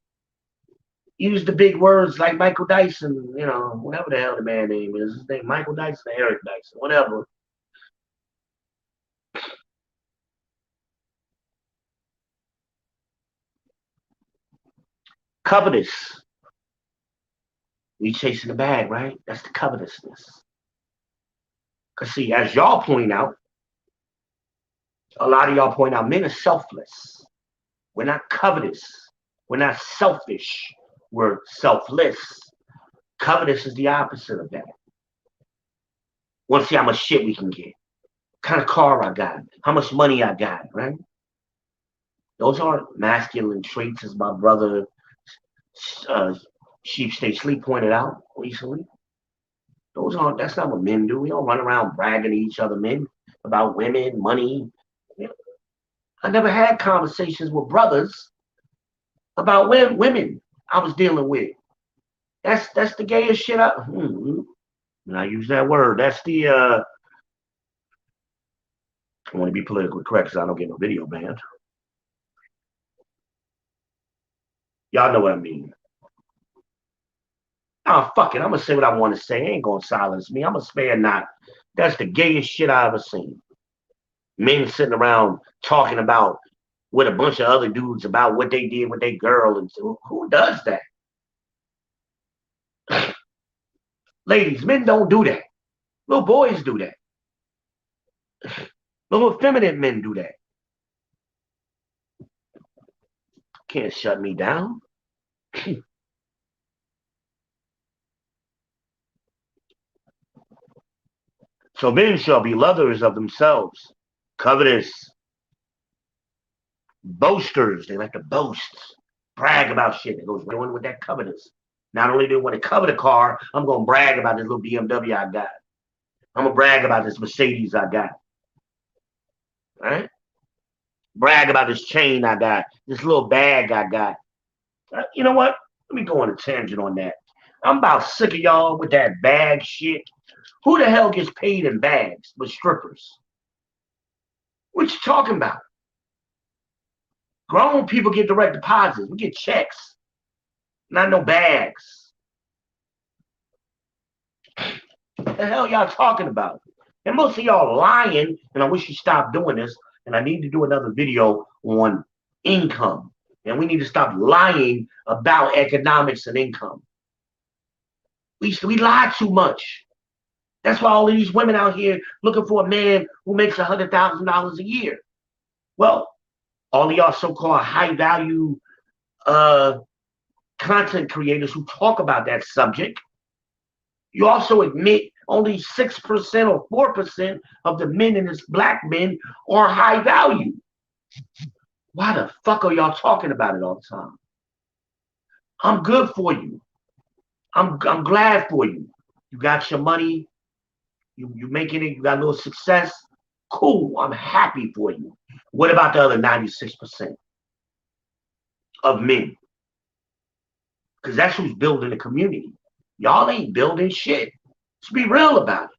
Speaker 1: use the big words like Michael Dyson, whatever the hell the man name is. His name Michael Dyson, Eric Dyson, whatever. Covetous. We chasing the bag, right? That's the covetousness. Because see, as y'all point out, a lot of y'all point out, men are selfless. We're not covetous. We're not selfish. We're selfless. Covetous is the opposite of that. Want to see how much shit we can get. What kind of car I got. How much money I got, right? Those aren't masculine traits, as my brother Sheep Stay Sleep pointed out recently. That's not what men do. We don't run around bragging to each other, men, about women, money. I never had conversations with brothers about women I was dealing with. That's the gayest shit and I use that word. That's the I want to be politically correct because I don't get no video banned. Y'all know what I mean. Oh, fuck it. I'm going to say what I want to say. Ain't going to silence me. I'm going to spare not. That's the gayest shit I ever seen. Men sitting around talking about with a bunch of other dudes about what they did with their girl. And who does that? Ladies, men don't do that. Little boys do that. Little effeminate men do that. Can't shut me down. So men shall be lovers of themselves, covetous, boasters. They like to boast, brag about shit. It goes right on with that covetous. Not only do I want to covet a car, I'm going to brag about this little BMW I got. I'm going to brag about this Mercedes I got. Right? Brag about this chain I got, this little bag I got. You know what? Let me go on a tangent on that. I'm about sick of y'all with that bag shit. Who the hell gets paid in bags but strippers? What you talking about? Grown people get direct deposits. We get checks, not no bags. What the hell y'all talking about? And most of y'all lying, and I wish you stopped doing this, and I need to do another video on income. And we need to stop lying about economics and income. We lie too much. That's why all of these women out here looking for a man who makes $100,000 a year. Well, all of y'all so-called high-value content creators who talk about that subject, you also admit only 6% or 4% of the men in this black men are high value. Why the fuck are y'all talking about it all the time? I'm good for you. I'm glad for you. You got your money. You making it. You got a little success. Cool. I'm happy for you. What about the other 96% of men? Because that's who's building the community. Y'all ain't building shit. Let's be real about it.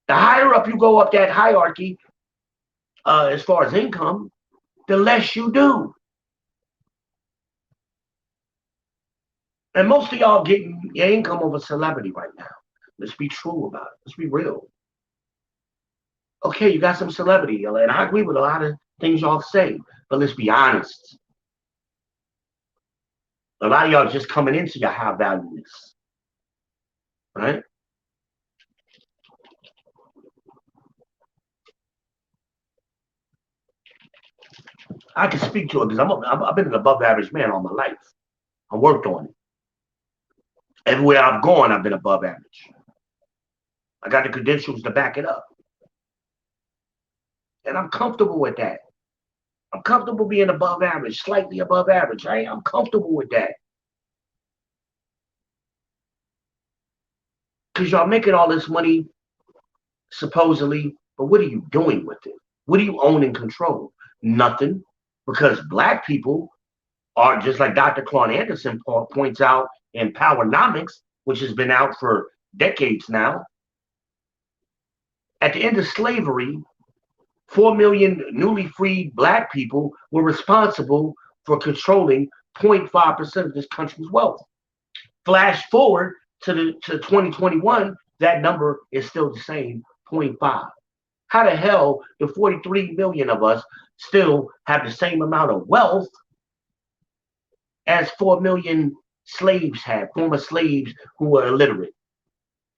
Speaker 1: The higher up you go up that hierarchy, as far as income, the less you do. And most of y'all getting your income over celebrity right now. Let's be true about it. Let's be real. Okay, you got some celebrity, and I agree with a lot of things y'all say, but let's be honest. A lot of y'all just coming into your high valueness, right? I can speak to it because I've been an above average man all my life. I worked on it. Everywhere I've gone, I've been above average. I got the credentials to back it up. And I'm comfortable with that. I'm comfortable being above average, slightly above average. Right? I'm comfortable with that. Because y'all making all this money, supposedly, but what are you doing with it? What do you own and control? Nothing. Because black people are, just like Dr. Claude Anderson points out in Powernomics, which has been out for decades now, at the end of slavery, 4 million newly freed black people were responsible for controlling 0.5% of this country's wealth. Flash forward to 2021, that number is still the same, 0.5. How the hell do 43 million of us still have the same amount of wealth as 4 million slaves had, former slaves who were illiterate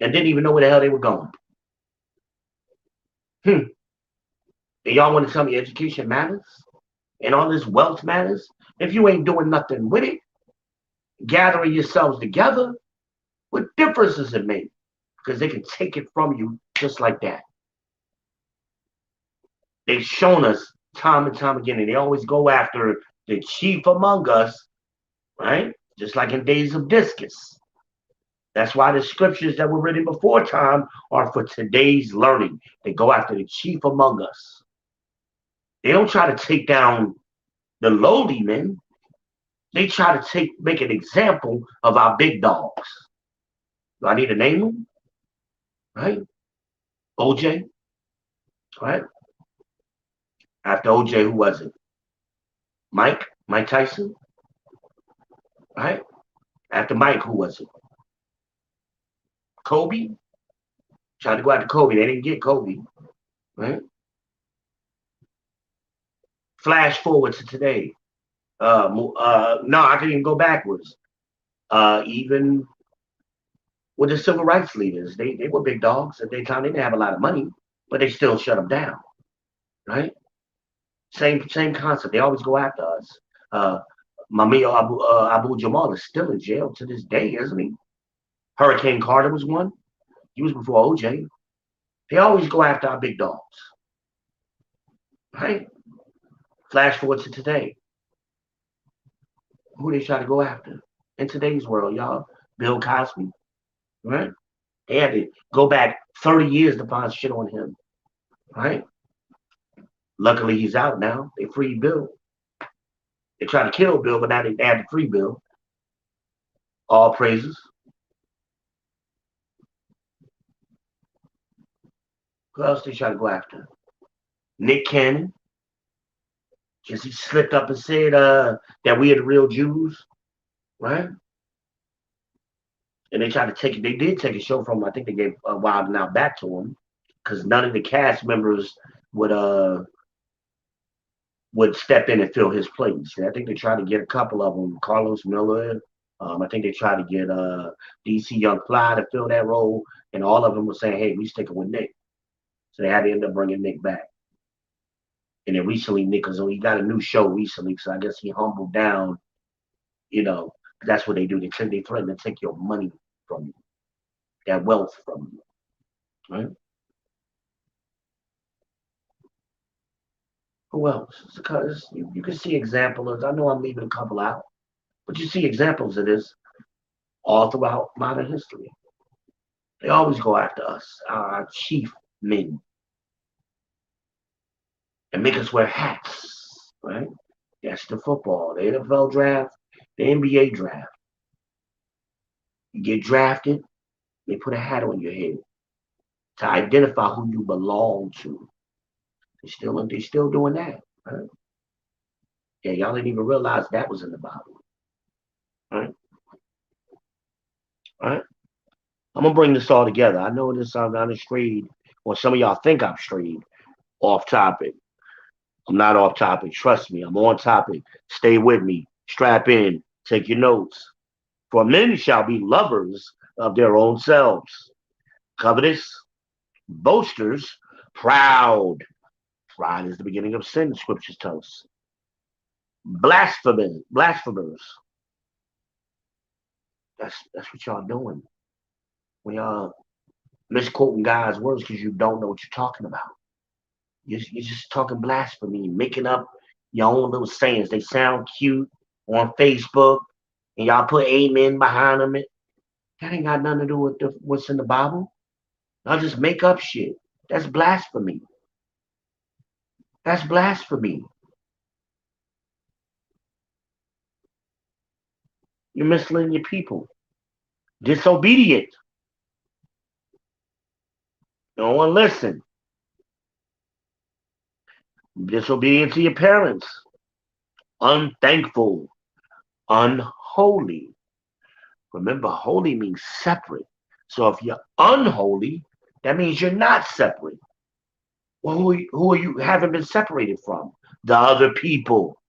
Speaker 1: and didn't even know where the hell they were going? And y'all want to tell me education matters and all this wealth matters? If you ain't doing nothing with it, gathering yourselves together, what difference does it make? Because they can take it from you just like that. They've shown us time and time again, and they always go after the chief among us, right? Just like in days of discus. That's why the scriptures that were written before time are for today's learning. They go after the chief among us. They don't try to take down the lowly men. They try to make an example of our big dogs. Do I need to name them? Right? OJ, right? After OJ, who was it? Mike Tyson, right? After Mike, who was it? Kobe. Tried to go after Kobe. They didn't get Kobe, right? Flash forward to today. No, I can even go backwards. Even with the civil rights leaders, they were big dogs at their time. They didn't have a lot of money, but they still shut them down, right? Same concept. They always go after us. Mamia Abu Jamal is still in jail to this day, isn't he? Hurricane Carter was one. He was before OJ. They always go after our big dogs, right? Flash forward to today. Who they try to go after in today's world, y'all? Bill Cosby, right? They had to go back 30 years to find shit on him, right? Luckily, he's out now. They freed Bill. They tried to kill Bill, but now they had to free Bill. All praises. Who else they try to go after? Nick Cannon. Because he slipped up and said that we are the real Jews, right? And they tried to take it. They did take a show from him. I think they gave a while now back to him because none of the cast members would step in and fill his place. And I think they tried to get a couple of them. Carlos Miller. I think they tried to get DC Young Fly to fill that role, and all of them were saying, "Hey, we sticking with Nick." So they had to end up bringing Nick back. And then recently, Nick he got a new show recently, so I guess he humbled down. You know, that's what they do. They threaten to take your money from you, that wealth from you, right? Who else? Because you can see examples. I know I'm leaving a couple out, but you see examples of this all throughout modern history. They always go after us, our chief men, and make us wear hats, right? That's the football, the NFL draft, the NBA draft. You get drafted, they put a hat on your head to identify who you belong to. They're still doing that, right? Yeah, y'all didn't even realize that was in the Bible. All right, all right. I'm gonna bring this all together. I know this I'm not strayed, or some of y'all think I'm strayed off topic. I'm not off topic. Trust me, I'm on topic. Stay with me. Strap in. Take your notes. For men shall be lovers of their own selves, covetous, boasters, proud. Pride is the beginning of sin, the scriptures tell us. Blasphemers. That's what y'all doing. When y'all misquoting God's words because you don't know what you're talking about. You're just talking blasphemy, making up your own little sayings. They sound cute on Facebook, and y'all put amen behind them. That ain't got nothing to do with what's in the Bible. Y'all just make up shit. That's blasphemy. That's blasphemy. You're misleading your people. Disobedient. You don't want to listen. Disobedient to your parents. Unthankful. Unholy. Remember, holy means separate. So if you're unholy, that means you're not separate. Well, who are you haven't been separated from? The other people.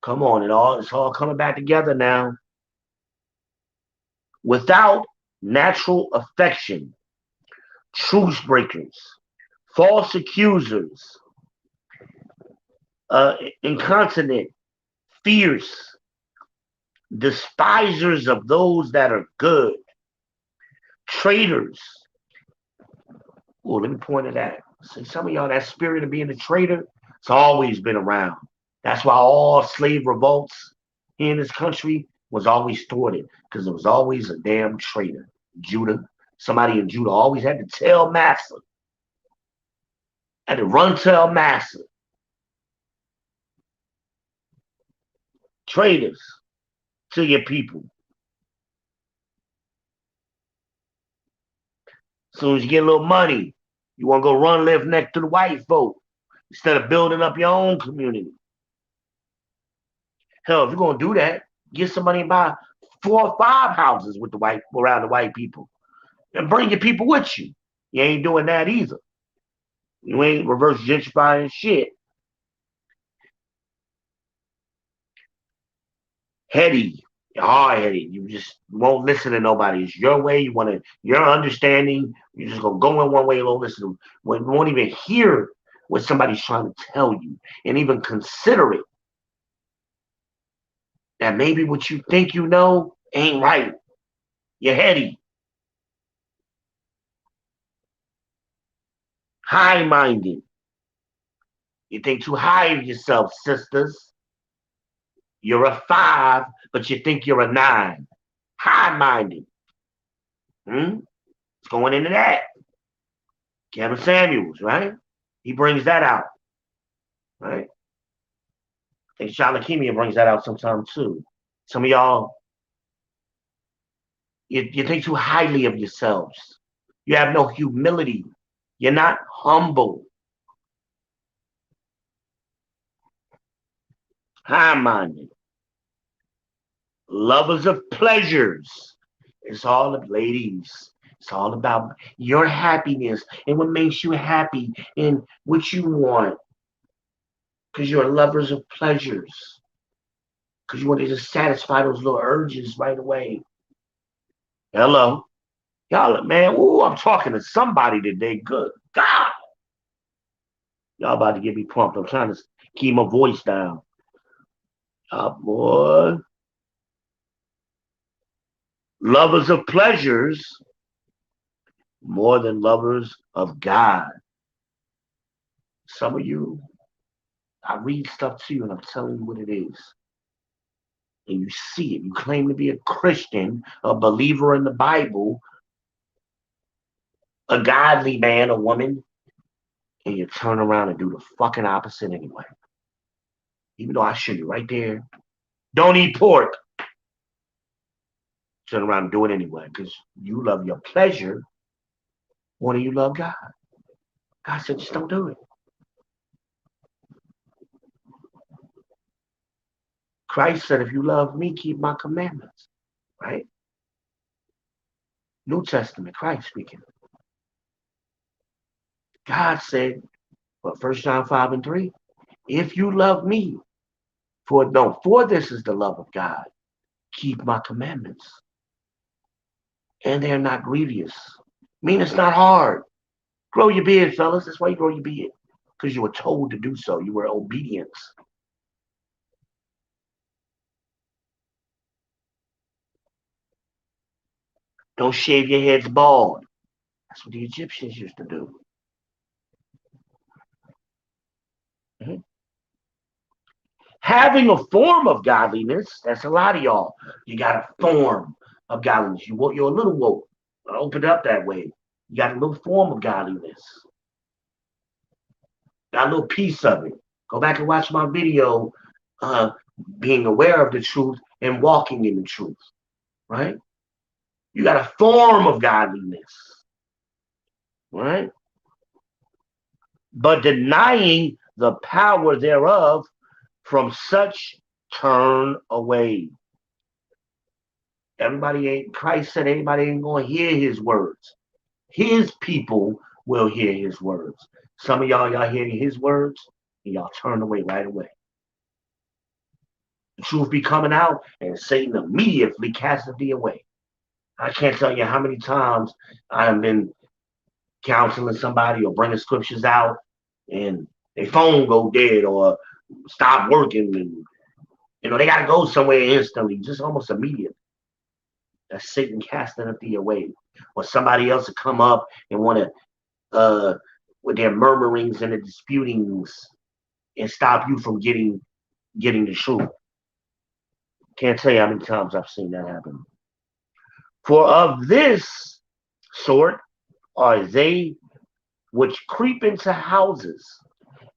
Speaker 1: Come on, it's all coming back together now. Without natural affection, truce breakers, false accusers, incontinent, fierce, despisers of those that are good, traitors. Oh, let me point to that. See, some of y'all, that spirit of being a traitor, it's always been around. That's why all slave revolts here in this country was always thwarted, because there was always a damn traitor. Judah, somebody in Judah always had to tell Massa, had to run tell Massa. Traitors to your people. As soon as you get a little money, you want to go run live next to the white folk instead of building up your own community. Hell, if you're gonna do that, get somebody and buy 4 or 5 houses with the white around the white people, and bring your people with you. You ain't doing that either. You ain't reverse gentrifying shit. Heady, hard headed. You just won't listen to nobody. It's your way. You want to your understanding. You're just gonna go in one way and won't listen. You won't even hear what somebody's trying to tell you, and even consider it. That maybe what you think you know ain't right. You're heady, high minded. You think too high of yourself, sisters. You're a 5, but you think you're a 9. High minded. It's going into that. Kevin Samuels, right? He brings that out, right? I think Shalakimia brings that out sometime too. Some of y'all, you think too highly of yourselves. You have no humility. You're not humble. High-minded. Lovers of pleasures. It's all of ladies. It's all about your happiness and what makes you happy and what you want. Because you're lovers of pleasures. Because you want to just satisfy those little urges right away. Hello. Y'all, man, ooh, I'm talking to somebody today. Good God. Y'all about to get me pumped. I'm trying to keep my voice down. Boy. Lovers of pleasures more than lovers of God. Some of you, I read stuff to you and I'm telling you what it is. And you see it. You claim to be a Christian, a believer in the Bible, a godly man or woman, and you turn around and do the fucking opposite anyway. Even though I show you right there, don't eat pork. Turn around and do it anyway because you love your pleasure more than you love God. God said, just don't do it. Christ said, if you love me, keep my commandments. Right? New Testament, Christ speaking. God said, but 1 John 5 and 3, if you love me, for this is the love of God, keep my commandments. And they're not grievous. Mean it's not hard. Grow your beard, fellas. That's why you grow your beard. Because you were told to do so. You were obedience. Don't shave your heads bald. That's what the Egyptians used to do. Mm-hmm. Having a form of godliness, that's a lot of y'all. You got a form of godliness. You're a little woke. Open it up that way. You got a little form of godliness. Got a little piece of it. Go back and watch my video, being aware of the truth and walking in the truth. Right? You got a form of godliness. Right? But denying the power thereof, from such turn away. Christ said anybody ain't going to hear his words. His people will hear his words. Some of y'all hearing his words, and y'all turn away right away. The truth be coming out, and Satan immediately casteth thee away. I can't tell you how many times I've been counseling somebody or bringing scriptures out, and their phone go dead or stop working, and they got to go somewhere instantly, just almost immediately. That's Satan casting thee away. Or somebody else will come up and want to, with their murmurings and the disputings, and stop you from getting the truth. Can't tell you how many times I've seen that happen. For of this sort are they which creep into houses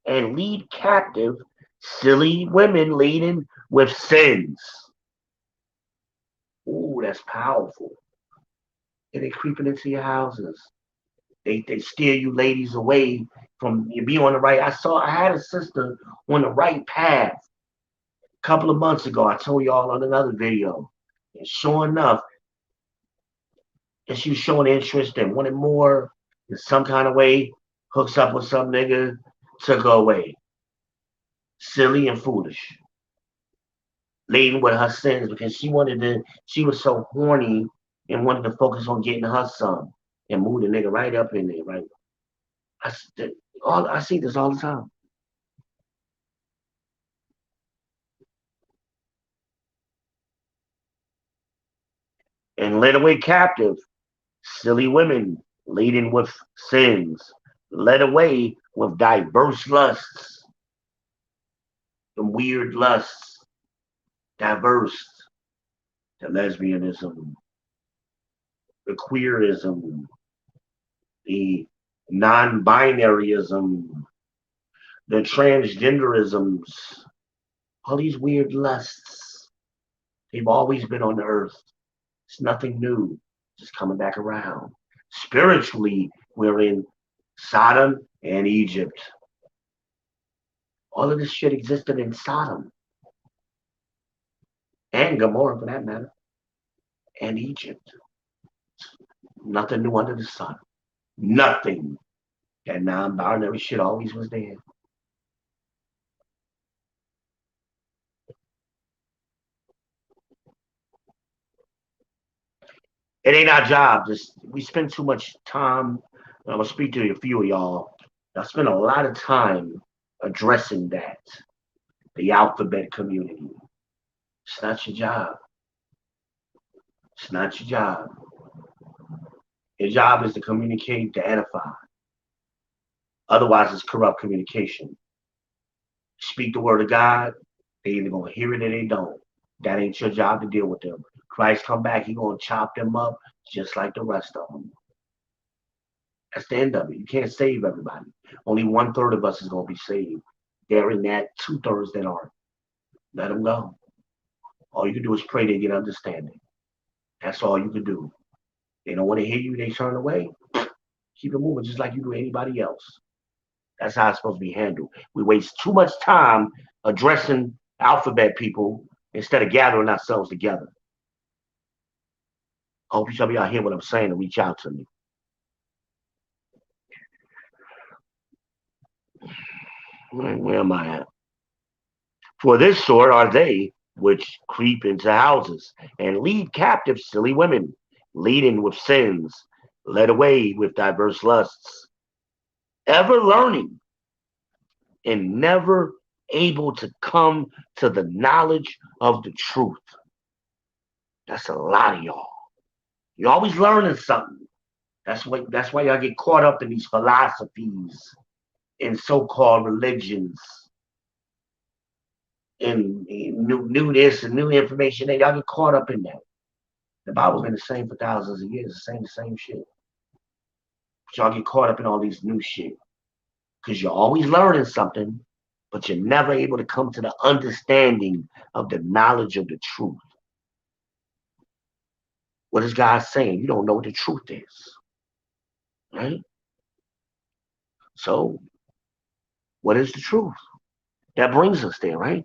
Speaker 1: and lead captive silly women laden with sins. Ooh, that's powerful. And they creeping into your houses. They steer you ladies away from you be on the right. I had a sister on the right path a couple of months ago. I told y'all on another video. And sure enough, and she was showing interest and wanted more in some kind of way, hooks up with some nigga, took her away. Silly and foolish. Laden with her sins because she was so horny and wanted to focus on getting her some and move the nigga right up in there, right? I see this all the time. And led away captive, silly women laden with sins, led away with diverse lusts, the weird lusts, diverse, the lesbianism, the queerism, the non-binaryism, the transgenderisms, all these weird lusts. They've always been on the earth. It's nothing new, just coming back around. Spiritually, we're in Sodom and Egypt. All of this shit existed in Sodom and Gomorrah, for that matter, and Egypt. Nothing new under the sun. Nothing. That non-binary shit always was there. It ain't our job. We spend too much time. I'm gonna speak to a few of y'all. I spend a lot of time addressing that. The alphabet community. It's not your job. It's not your job. Your job is to communicate, to edify. Otherwise, it's corrupt communication. Speak the word of God. They either gonna hear it or they don't. That ain't your job to deal with them. Christ come back, he gonna chop them up just like the rest of them. That's the end of it. You can't save everybody. Only 1/3 of us is gonna be saved. They're in that 2/3 that aren't. Let them go. All you can do is pray they get understanding. That's all you can do. They don't want to hear you, they turn away. Keep it moving just like you do anybody else. That's how it's supposed to be handled. We waste too much time addressing alphabet people instead of gathering ourselves together. I hope some of y'all hear what I'm saying and reach out to me. Where am I at? For this sort are they which creep into houses and lead captive silly women, leading with sins, led away with diverse lusts, ever learning and never able to come to the knowledge of the truth. That's a lot of y'all. You're always learning something. That's why y'all get caught up in these philosophies and so-called religions and new this and new information. And y'all get caught up in that. The Bible's been the same for thousands of years, the same shit. But y'all get caught up in all these new shit. Because you're always learning something, but you're never able to come to the understanding of the knowledge of the truth. What is God saying? You don't know what the truth is. Right? So, what is the truth? That brings us there, right?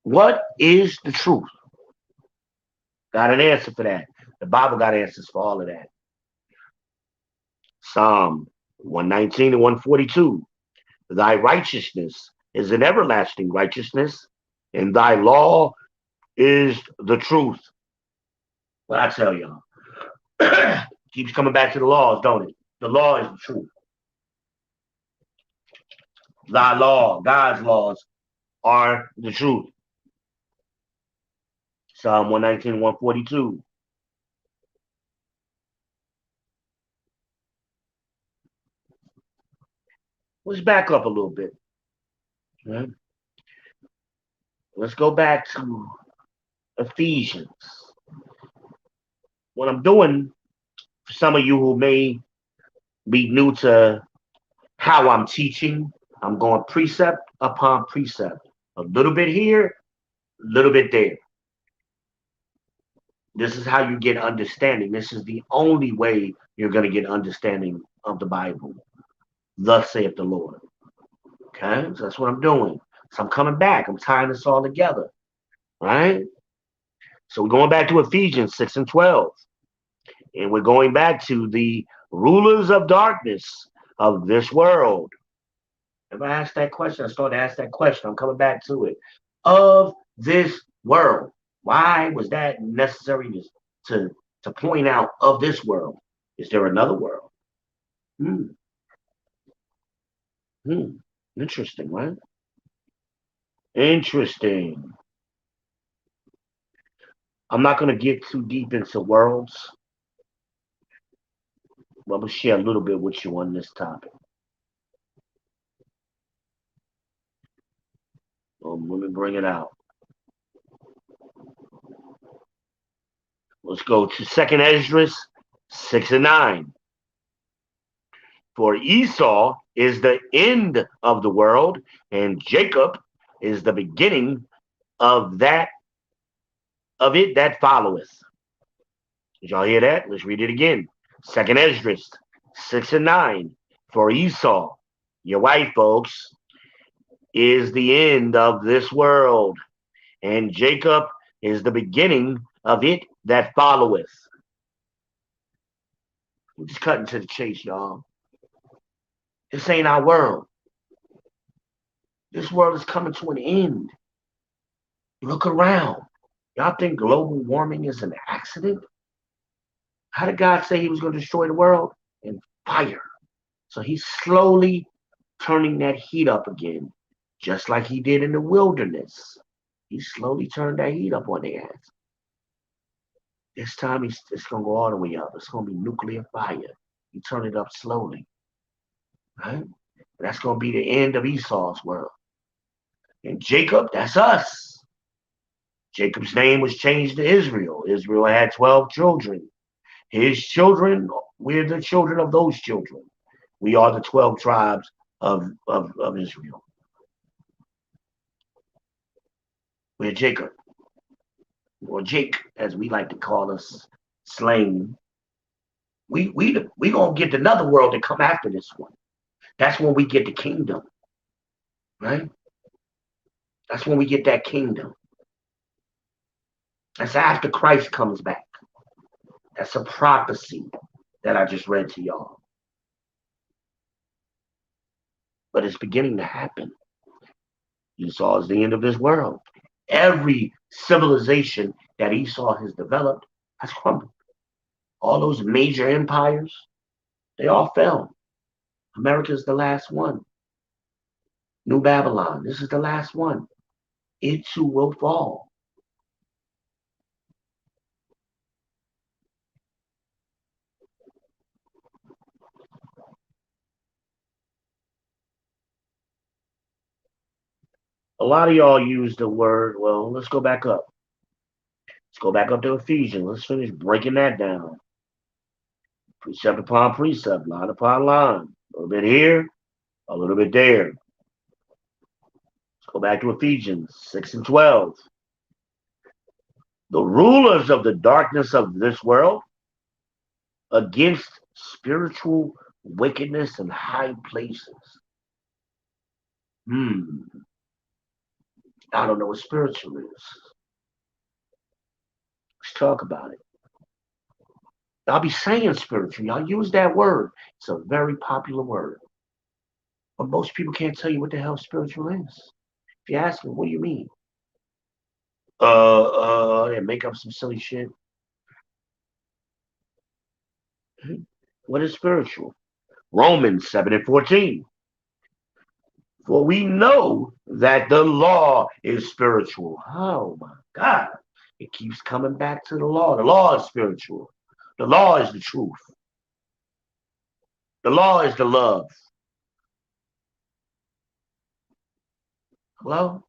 Speaker 1: What is the truth? Got an answer for that. The Bible got answers for all of that. Psalm 119 and 142. Thy righteousness is an everlasting righteousness, and thy law is the truth. What I tell y'all. Keeps coming back to the laws, don't it? The law is the truth. Thy law, God's laws, are the truth. Psalm 119, 142. Let's back up a little bit. Right? Let's go back to Ephesians. What I'm doing, for some of you who may be new to how I'm teaching, I'm going precept upon precept. A little bit here, a little bit there. This is how you get understanding. This is the only way you're going to get understanding of the Bible. Thus saith the Lord. Okay, so that's what I'm doing. So I'm coming back. I'm tying this all together. Right? So we're going back to Ephesians 6 and 12. And we're going back to the rulers of darkness of this world. If I ask that question, I start to ask that question. I'm coming back to it. Of this world. Why was that necessary to point out of this world? Is there another world? Interesting, right? Interesting. I'm not going to get too deep into worlds, but I'm going to share a little bit with you on this topic. Let me bring it out. Let's go to 2nd Esdras 6 and 9. For Esau is the end of the world, and Jacob is the beginning of it that followeth. Did y'all hear that? Let's read it again. 2nd Esdras 6 and 9. For Esau, your wife, folks, is the end of this world, and Jacob is the beginning of it that followeth. We're just cutting to the chase, y'all. This ain't our world. This world is coming to an end. Look around. Y'all think global warming is an accident? How did God say he was going to destroy the world? In fire. So he's slowly turning that heat up again, just like he did in the wilderness. He slowly turned that heat up on their ass. This time it's going to go all the way up. It's going to be nuclear fire. You turn it up slowly. Right? That's going to be the end of Esau's world. And Jacob, that's us. Jacob's name was changed to Israel. Israel had 12 children. His children, we're the children of those children. We are the 12 tribes of Israel. We're Jacob, or Jake, as we like to call us, slang. We gonna get another world to come after this one. That's when we get the kingdom, right? That's when we get that kingdom. That's after Christ comes back. That's a prophecy that I just read to y'all. But it's beginning to happen. Esau is the end of this world. Every civilization that Esau has developed has crumbled. All those major empires, they all fell. America's the last one. New Babylon, this is the last one. It too will fall. A lot of y'all use the word, well, let's go back up. Let's go back up to Ephesians. Let's finish breaking that down. Precept upon precept, line upon line. A little bit here, a little bit there. Let's go back to Ephesians 6 and 12. The rulers of the darkness of this world against spiritual wickedness in high places. I don't know what spiritual is. Let's talk about it. I'll be saying spiritual. Y'all use that word. It's a very popular word. But most people can't tell you what the hell spiritual is. If you ask them, what do you mean? And make up some silly shit. What is spiritual? Romans 7 and 14. For we know that the law is spiritual. Oh my God. It keeps coming back to the law. The law is spiritual. The law is the truth. The law is the love. Hello?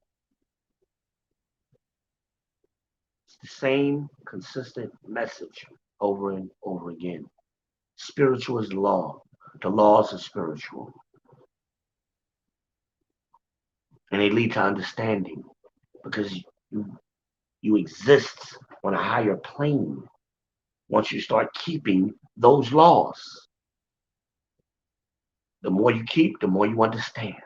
Speaker 1: It's the same consistent message over and over again. Spiritual is law. The laws are spiritual. And they lead to understanding because you exist on a higher plane once you start keeping those laws. The more you keep, the more you understand.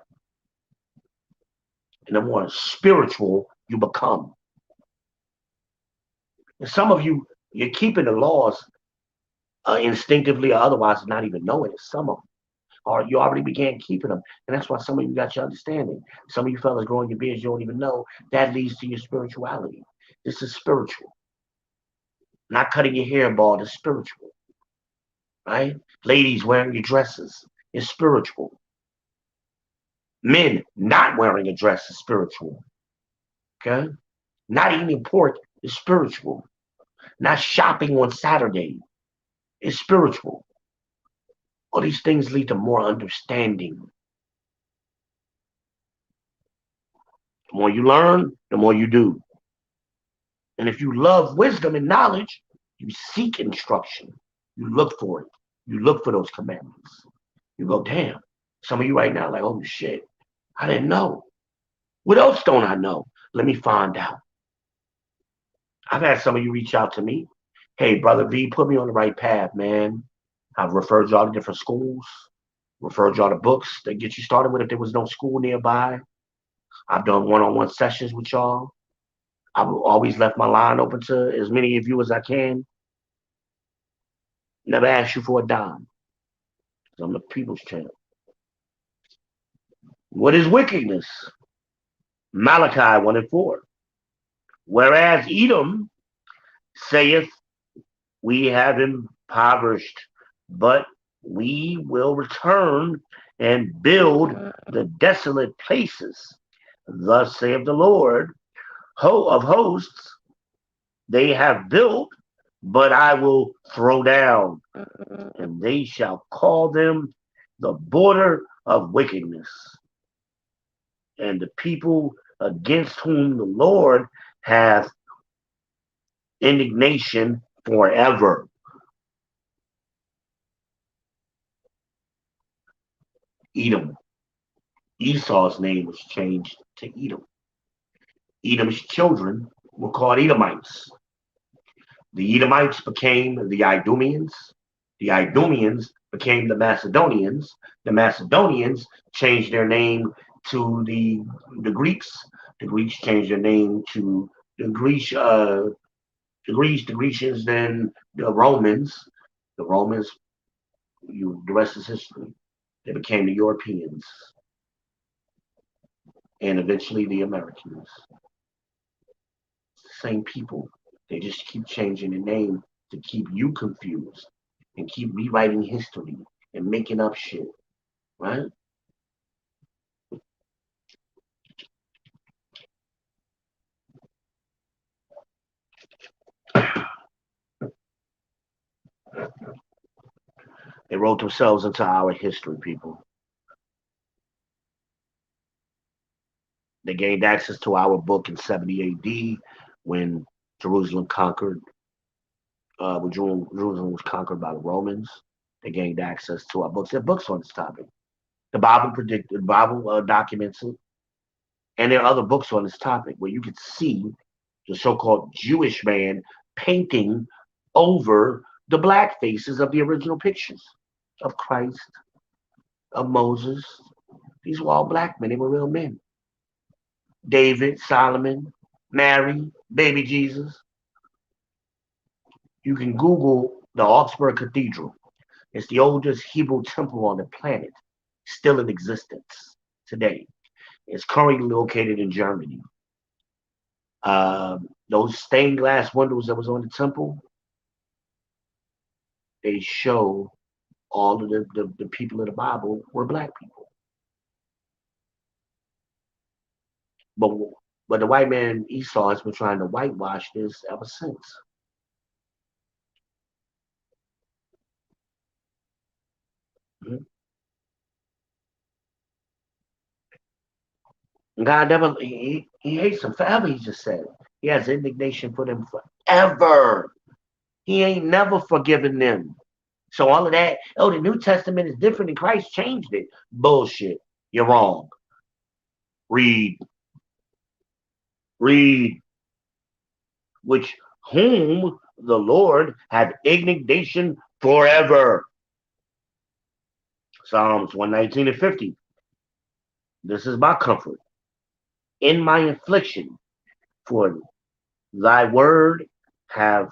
Speaker 1: And the more spiritual you become. And some of you, you're keeping the laws instinctively or otherwise, not even knowing it. Some of them. Or you already began keeping them. And that's why some of you got your understanding. Some of you fellas growing your beards, you don't even know. That leads to your spirituality. This is spiritual. Not cutting your hair bald is spiritual. Right? Ladies wearing your dresses is spiritual. Men not wearing a dress is spiritual. Okay? Not eating pork is spiritual. Not shopping on Saturday is spiritual. All these things lead to more understanding. The more you learn, the more you do. And if you love wisdom and knowledge, you seek instruction. You look for it. You look for those commandments. You go, damn. Some of you right now, like, oh shit, I didn't know. What else don't I know? Let me find out. I've had some of you reach out to me. Hey, Brother V, put me on the right path, man. I've referred y'all to different schools, referred y'all to books that get you started with if there was no school nearby. I've done one-on-one sessions with y'all. I've always left my line open to as many of you as I can. Never asked you for a dime. I'm the people's champ. What is wickedness? Malachi 1 and 4. Whereas Edom saith, we have impoverished, but we will return and build the desolate places. Thus saith the Lord of hosts, they have built, but I will throw down, and they shall call them the border of wickedness, and the people against whom the Lord hath indignation forever. Edom. Esau's name was changed to Edom. Edom's children were called Edomites. The Edomites became the Idumeans. The Idumeans became the Macedonians. The Macedonians changed their name to the Greeks. The Greeks changed their name to the Greece. The Greeks, the Grecians, then the Romans. The Romans, the rest is history. They became the Europeans and eventually the Americans. Same people. They just keep changing the name to keep you confused and keep rewriting history and making up shit, right? They wrote themselves into our history, people. They gained access to our book in 70 AD when Jerusalem conquered. When Jerusalem was conquered by the Romans, they gained access to our books. There are books on this topic. The Bible predicted. The Bible documents it, and there are other books on this topic where you can see the so-called Jewish man painting over the black faces of the original pictures of Christ, of Moses. These were all black men. They were real men. David, Solomon, Mary, baby Jesus. You can Google the Augsburg Cathedral. It's the oldest Hebrew temple on the planet, still in existence today. It's currently located in Germany. Those stained glass windows that was on the temple, they show all of the people in the Bible were black people. But but the white man Esau has been trying to whitewash this ever since. Mhm. God never he hates them forever, he just said. He has indignation for them forever. He ain't never forgiven them. So all of that, oh, the New Testament is different and Christ changed it. Bullshit. You're wrong. Read, read, which whom the Lord had indignation forever. Psalms 119 and 50. This is my comfort in my affliction, for thy word have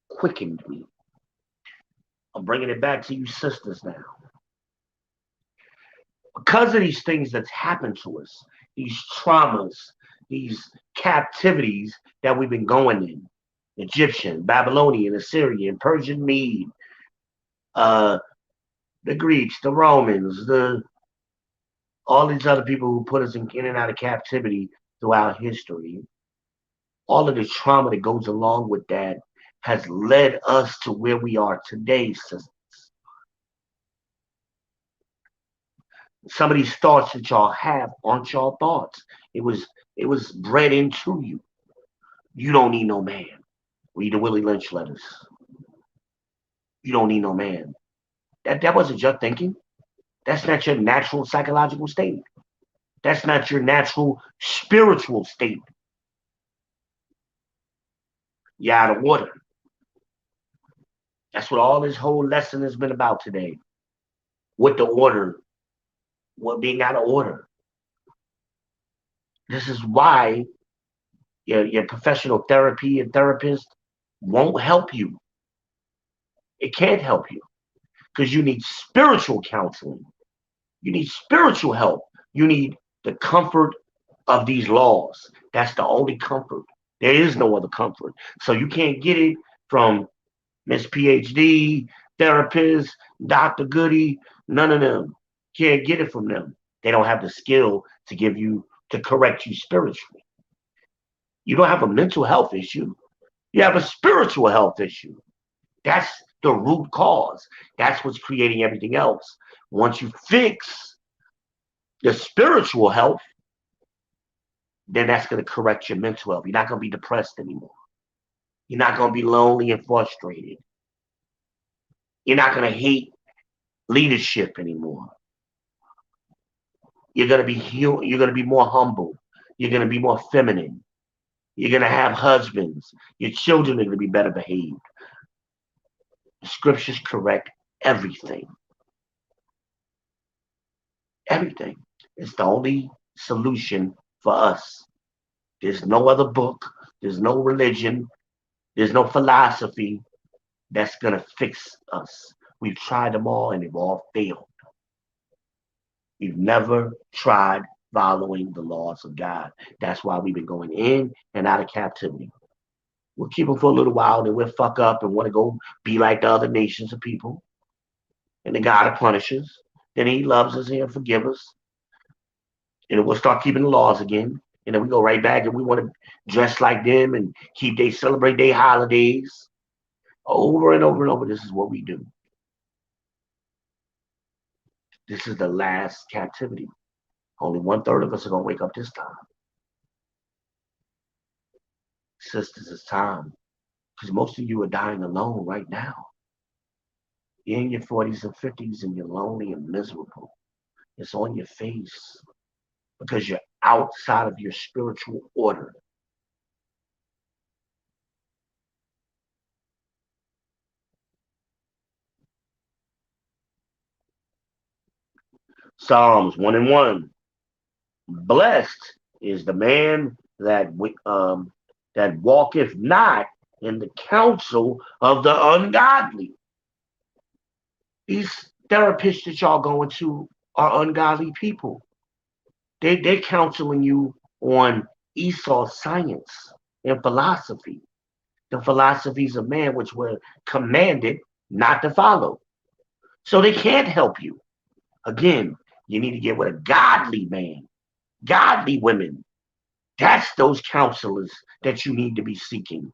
Speaker 1: quickened me. I'm bringing it back to you sisters now. Because of these things that's happened to us, these traumas, these captivities that we've been going in, Egyptian, Babylonian, Assyrian, Persian, Mede, uh, the Greeks, the Romans, the all these other people who put us in and out of captivity throughout history, all of the trauma that goes along with that has led us to where we are today, sisters. Some of these thoughts that y'all have aren't y'all thoughts. It was bred into you. You don't need no man. Read the Willie Lynch letters. You don't need no man. That wasn't your thinking. That's not your natural psychological state. That's not your natural spiritual state. You're out of order. That's what all this whole lesson has been about today. What the order, what being out of order. This is why your professional therapy and therapist won't help you. It can't help you because you need spiritual counseling. You need spiritual help. You need the comfort of these laws. That's the only comfort. There is no other comfort. So you can't get it from Miss PhD, therapist, Dr. Goody, none of them. Can't get it from them. They don't have the skill to give you, to correct you spiritually. You don't have a mental health issue. You have a spiritual health issue. That's the root cause. That's what's creating everything else. Once you fix the spiritual health, then that's going to correct your mental health. You're not going to be depressed anymore. You're not going to be lonely and frustrated. You're not going to hate leadership anymore. You're going to be you're going to be more humble. You're going to be more feminine. You're going to have husbands. Your children are going to be better behaved. The scriptures correct everything. Everything. It's the only solution for us. There's no other book. There's no religion. There's no philosophy that's going to fix us. We've tried them all and they've all failed. We've never tried following the laws of God. That's why we've been going in and out of captivity. We'll keep them for a little while, then we'll fuck up and want to go be like the other nations of people. And the God will punish us. Then he loves us and he'll forgive us. And then we'll start keeping the laws again. And then we go right back and we want to dress like them and celebrate their holidays. Over and over and over, this is what we do. This is the last captivity. Only 1/3 of us are going to wake up this time. Sisters, it's time. Because most of you are dying alone right now. You're in your 40s and 50s and you're lonely and miserable. It's on your face because you're outside of your spiritual order. Psalms 1:1. Blessed is the man that walketh not in the counsel of the ungodly. These therapists that y'all going to are ungodly people. They're counseling you on Esau's science and philosophy, the philosophies of man, which were commanded not to follow. So they can't help you. Again, you need to get with a godly man, godly women. That's those counselors that you need to be seeking.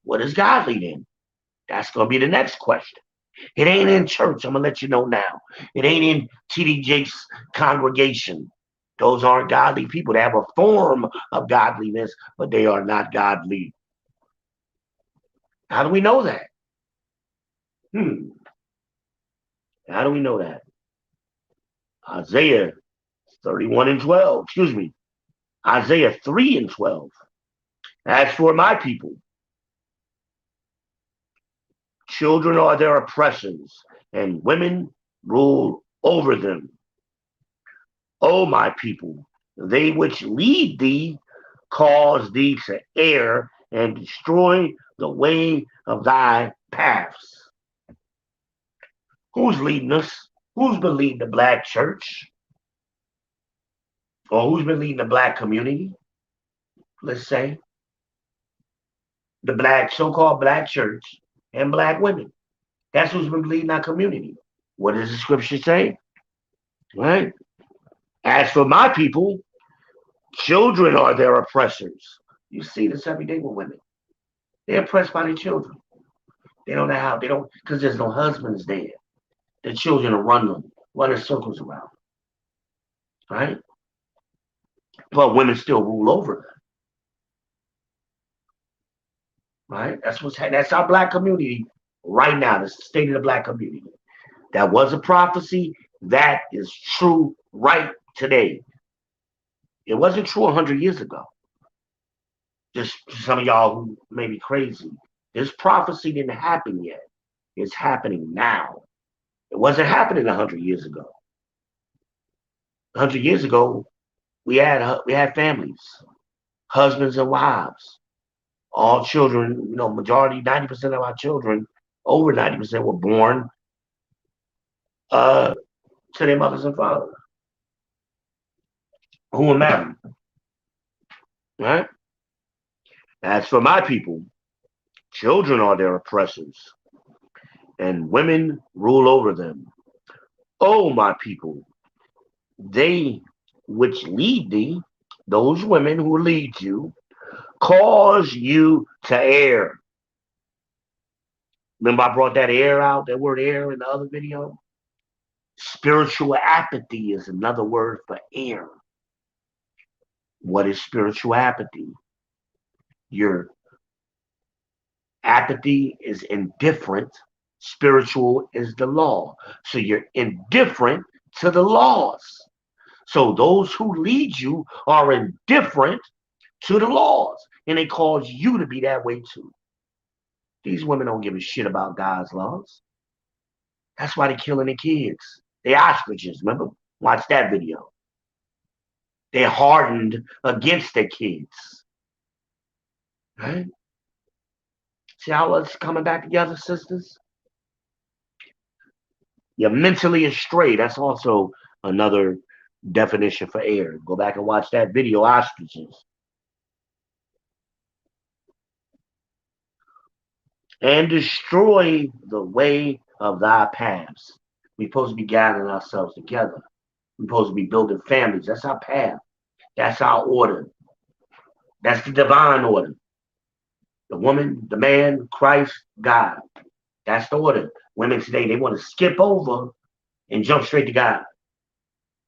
Speaker 1: What is godly then? That's going to be the next question. It ain't in church. I'm going to let you know now. It ain't in TD Jakes' congregation. Those aren't godly people. They have a form of godliness, but they are not godly. How do we know that? How do we know that? Isaiah 31:12. Excuse me. Isaiah 3:12. As for my people, children are their oppressors, and women rule over them. O my people, they which lead thee cause thee to err and destroy the way of thy paths. Who's leading us? Who's been leading the black church? Or who's been leading the black community? Let's say the so-called black church and black women. That's who's been leading our community. What does the scripture say? Right? As for my people, children are their oppressors. You see this every day with women. They're oppressed by their children. They don't know how. They don't, because there's no husbands there. The children are running circles around. Right? But women still rule over them. Right? That's our black community right now. That's the state of the black community. That was a prophecy. That is true right today. It wasn't true 100 years ago. Just some of y'all who may be crazy. This prophecy didn't happen yet. It's happening now. It wasn't happening 100 years ago. 100 years ago, we had families, husbands and wives, all children. Majority, 90% of our children, over 90% were born to their mothers and fathers who were married. Right? As for my people, children are their oppressors, and women rule over them. O my people, they which lead thee, those women who lead you, cause you to err. Remember I brought that word err in the other video? Spiritual apathy is another word for err. What is spiritual apathy? Your apathy is indifferent. Spiritual is the law. So you're indifferent to the laws. So those who lead you are indifferent to the laws. And they cause you to be that way too. These women don't give a shit about God's laws. That's why they're killing the kids. They ostriches, remember? Watch that video. They're hardened against their kids. Right? See how it's coming back together, sisters? You're mentally astray. That's also another definition for error. Go back and watch that video, ostriches. And destroy the way of thy paths. We're supposed to be gathering ourselves together. We're supposed to be building families. That's our path. That's our order. That's the divine order. The woman, the man, Christ, God. That's the order. Women today, they want to skip over and jump straight to God.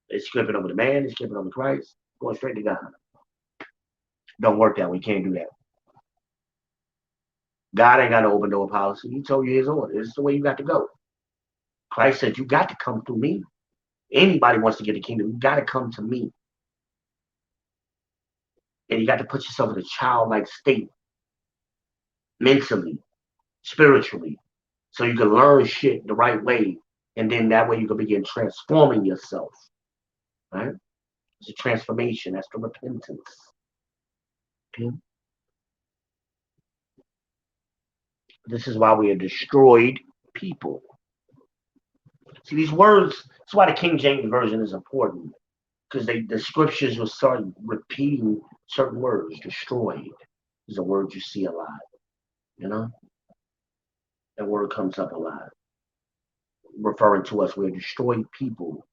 Speaker 1: They're skipping over the man, they're skipping over Christ, going straight to God. Don't work that way. You can't do that. God ain't got no open door policy. He told you his order. This is the way you got to go. Christ said, you got to come through me. Anybody wants to get the kingdom, you got to come to me. And you got to put yourself in a childlike state, mentally, spiritually, so you can learn shit the right way. And then that way you can begin transforming yourself. Right? It's a transformation. That's the repentance. Okay? This is why we are destroyed people. See, these words, that's why the King James Version is important. Because the scriptures will start repeating certain words. Destroyed is a word you see a lot. You know? That word comes up a lot. Referring to us, we're destroyed people.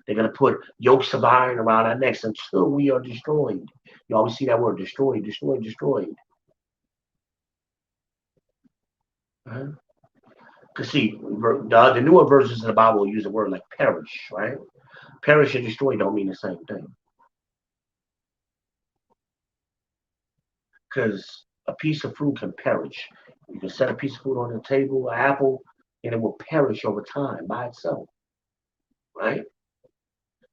Speaker 1: They're going to put yokes of iron around our necks until we are destroyed. You always see that word, destroyed, destroyed, destroyed. Right? Because see, the newer versions of the Bible will use a word like perish, right? Perish and destroy don't mean the same thing. Because a piece of fruit can perish. You can set a piece of fruit on the table, an apple, and it will perish over time by itself, right?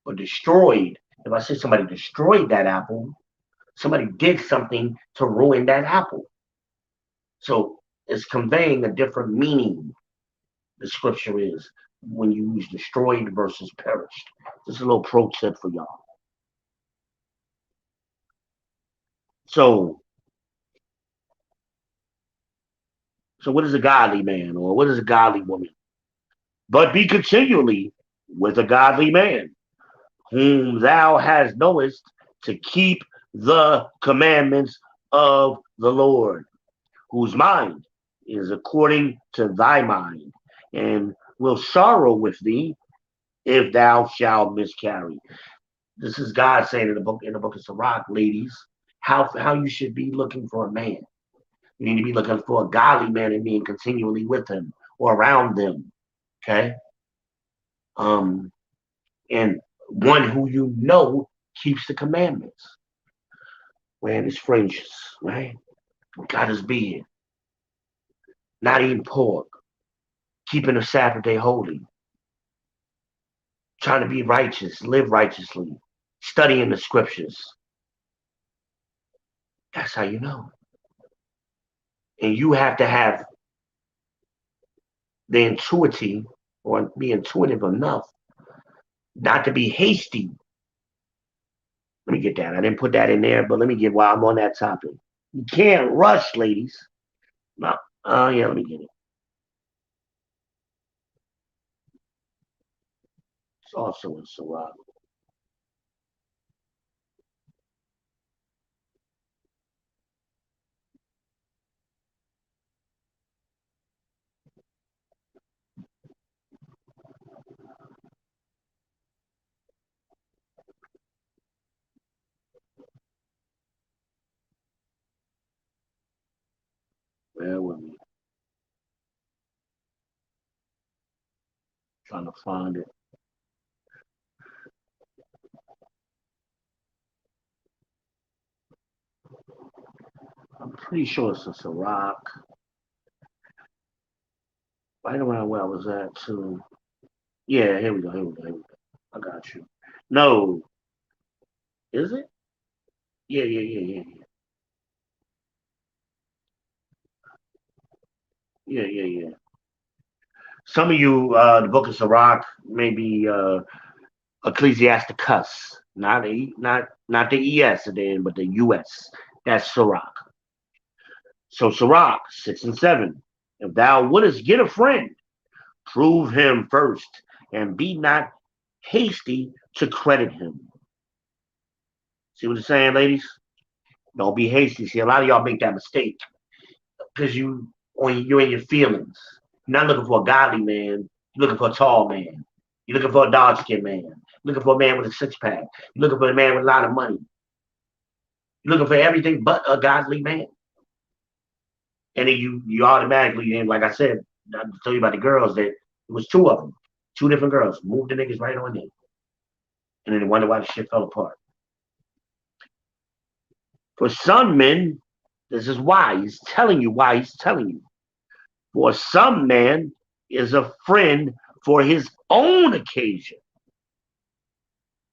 Speaker 1: But destroyed, if I say somebody destroyed that apple, somebody did something to ruin that apple. So it's conveying a different meaning. The scripture is when you use destroyed versus perished. This is a little pro tip for y'all. So what is a godly man or what is a godly woman? But be continually with a godly man, whom thou hast knowest to keep the commandments of the Lord, whose mind is according to thy mind, and will sorrow with thee if thou shalt miscarry. This is God saying in the book of Sirach, ladies, how you should be looking for a man. You need to be looking for a godly man and being continually with him or around them. Okay? And one who you know keeps the commandments. Wearing his fringes, right? Got his beard. Not eating pork. Keeping the Sabbath day holy. Trying to be righteous, live righteously, studying the scriptures. That's how you know. And you have to have the intuitive or be intuitive enough not to be hasty. Let me get that. I didn't put that in there, but let me get while I'm on that topic. You can't rush, ladies. No. Yeah, let me get it. It's also in Sirach. Bear with me. Trying to find it. I'm pretty sure it's a Sirach. Right around where I was at, too. Yeah, here we go. I got you. No. Is it? Yeah. Yeah. Some of you, the book of Sirach, maybe Ecclesiasticus, not the ES at the end, but the US. That's Sirach. So Sirach 6 and 7. If thou wouldest get a friend, prove him first, and be not hasty to credit him. See what I'm saying, ladies? Don't be hasty. See, a lot of y'all make that mistake because you're in your feelings. You're not looking for a godly man. You're looking for a tall man. You're looking for a dark skinned man. You're looking for a man with a six pack. You're looking for a man with a lot of money. You're looking for everything but a godly man. And then you automatically, and like I said, I tell you about the girls that it was two of them, two different girls, moved the niggas right on in. And then they wonder why the shit fell apart. For some men, this is why he's telling you why he's telling you. For some man is a friend for his own occasion,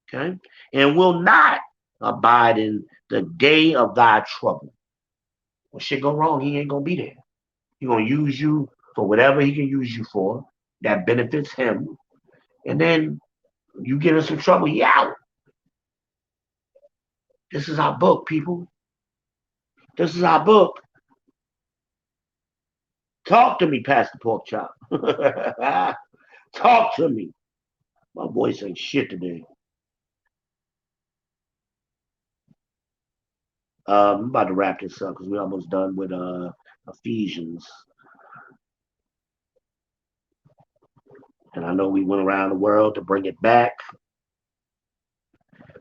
Speaker 1: okay, and will not abide in the day of thy trouble. When shit go wrong, he ain't gonna be there. He gonna use you for whatever he can use you for that benefits him, and then you get in some trouble, he out. This is our book, people. This is our book. Talk to me, Pastor Pork Chop. Talk to me. My voice ain't shit today. I'm about to wrap this up because we're almost done with Ephesians. And I know we went around the world to bring it back.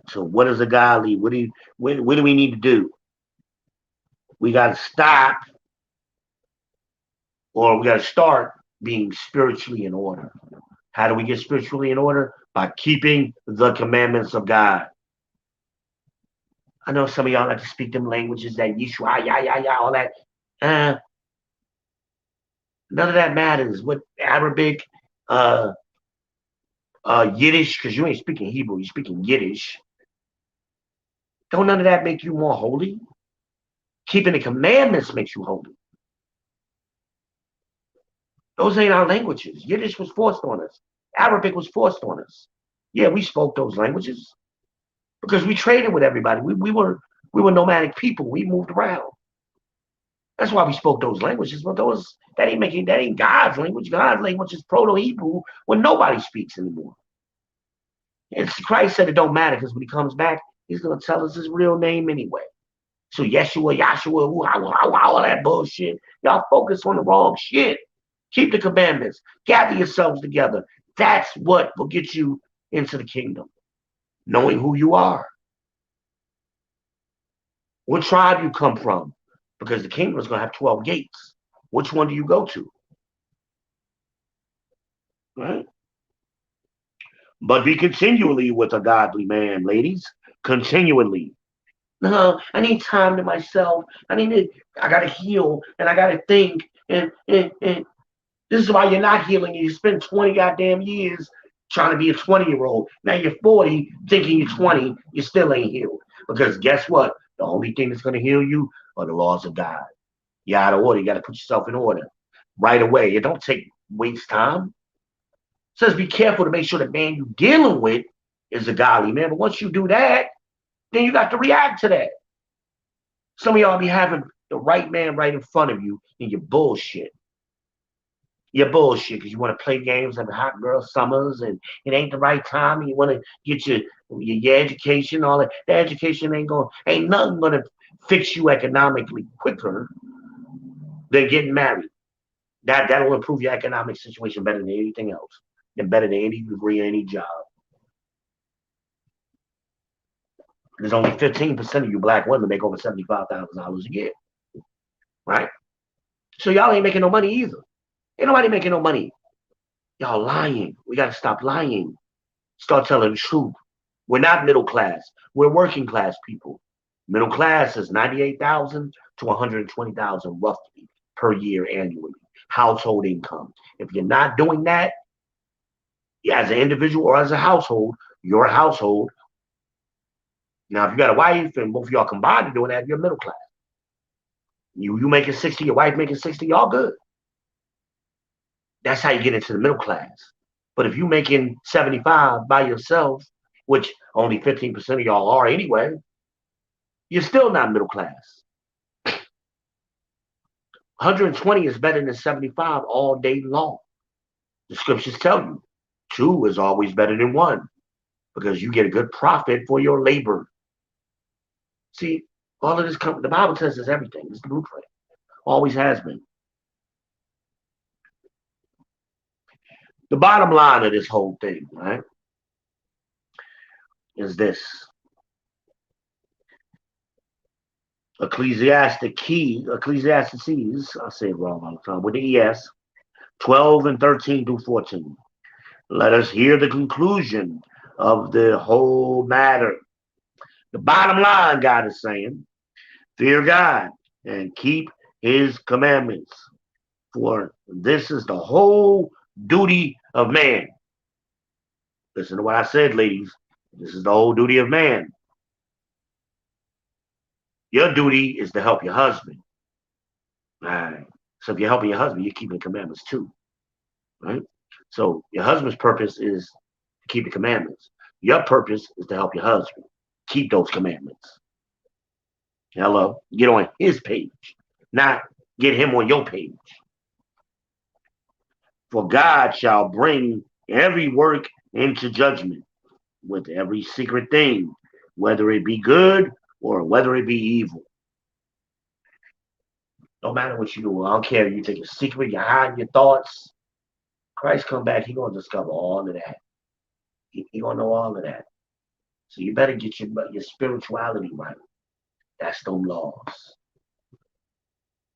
Speaker 1: So what is a godly? What do we need to do? We got to stop, or we got to start being spiritually in order. How do we get spiritually in order? By keeping the commandments of God. I know some of y'all like to speak them languages that Yeshua, all that. None of that matters. What Arabic, Yiddish, because you ain't speaking Hebrew, you're speaking Yiddish. Don't none of that make you more holy? Keeping the commandments makes you holy. Those ain't our languages. Yiddish was forced on us. Arabic was forced on us. Yeah, we spoke those languages because we traded with everybody. We were nomadic people. We moved around. That's why we spoke those languages. But that ain't God's language. God's language is Proto-Hebrew when nobody speaks anymore. And Christ said it don't matter because when he comes back, he's gonna tell us his real name anyway. So Yeshua, all that bullshit. Y'all focus on the wrong shit. Keep the commandments. Gather yourselves together. That's what will get you into the kingdom. Knowing who you are. What tribe you come from. Because the kingdom is going to have 12 gates. Which one do you go to? Right? But be continually with a godly man, ladies. Continually. No, I need time to myself. I got to heal and I got to think. And this is why you're not healing. You spend 20 goddamn years trying to be a 20-year-old. Now you're 40, thinking you're 20, you still ain't healed. Because guess what? The only thing that's going to heal you are the laws of God. You're out of order. You got to put yourself in order right away. It don't waste time. It says be careful to make sure the man you're dealing with is a godly man. But once you do that, then you got to react to that. Some of y'all be having the right man right in front of you and you're bullshit. You're bullshit because you want to play games and hot girl summers and it ain't the right time and you want to get your education, all that. The education ain't nothing gonna fix you economically quicker than getting married. That'll improve your economic situation better than anything else, and better than any degree or any job. There's only 15% of you black women make over $75,000 a year, right? So y'all ain't making no money either. Ain't nobody making no money. Y'all lying. We got to stop lying. Start telling the truth. We're not middle class. We're working class people. Middle class is 98,000 to 120,000 roughly per year annually. Household income. If you're not doing that, as an individual or as a household, your household. Now, if you got a wife and both of y'all combined are doing that, you're middle class. You making 60, your wife making 60, y'all good. That's how you get into the middle class. But if you making 75 by yourself, which only 15% of y'all are anyway, you're still not middle class. 120 is better than 75 all day long. The scriptures tell you 2 is always better than 1 because you get a good profit for your labor. See, all of this, the Bible tells us everything. It's the blueprint. Always has been. The bottom line of this whole thing, right, is this. Ecclesiastes, I say it wrong all the time, with the ES, 12 and 13 through 14. Let us hear the conclusion of the whole matter. The bottom line, God is saying, fear God and keep his commandments. For this is the whole duty of man. Listen to what I said, ladies. This is the whole duty of man. Your duty is to help your husband. All right. So if you're helping your husband, you're keeping commandments too. Right? So your husband's purpose is to keep the commandments. Your purpose is to help your husband keep those commandments. Hello? Get on his page, not get him on your page. For God shall bring every work into judgment with every secret thing, whether it be good or whether it be evil. No matter what you do, I don't care if you take a secret, you're hiding your thoughts. Christ come back, he gonna discover all of that. He gonna know all of that. So you better get your spirituality right. That's them laws.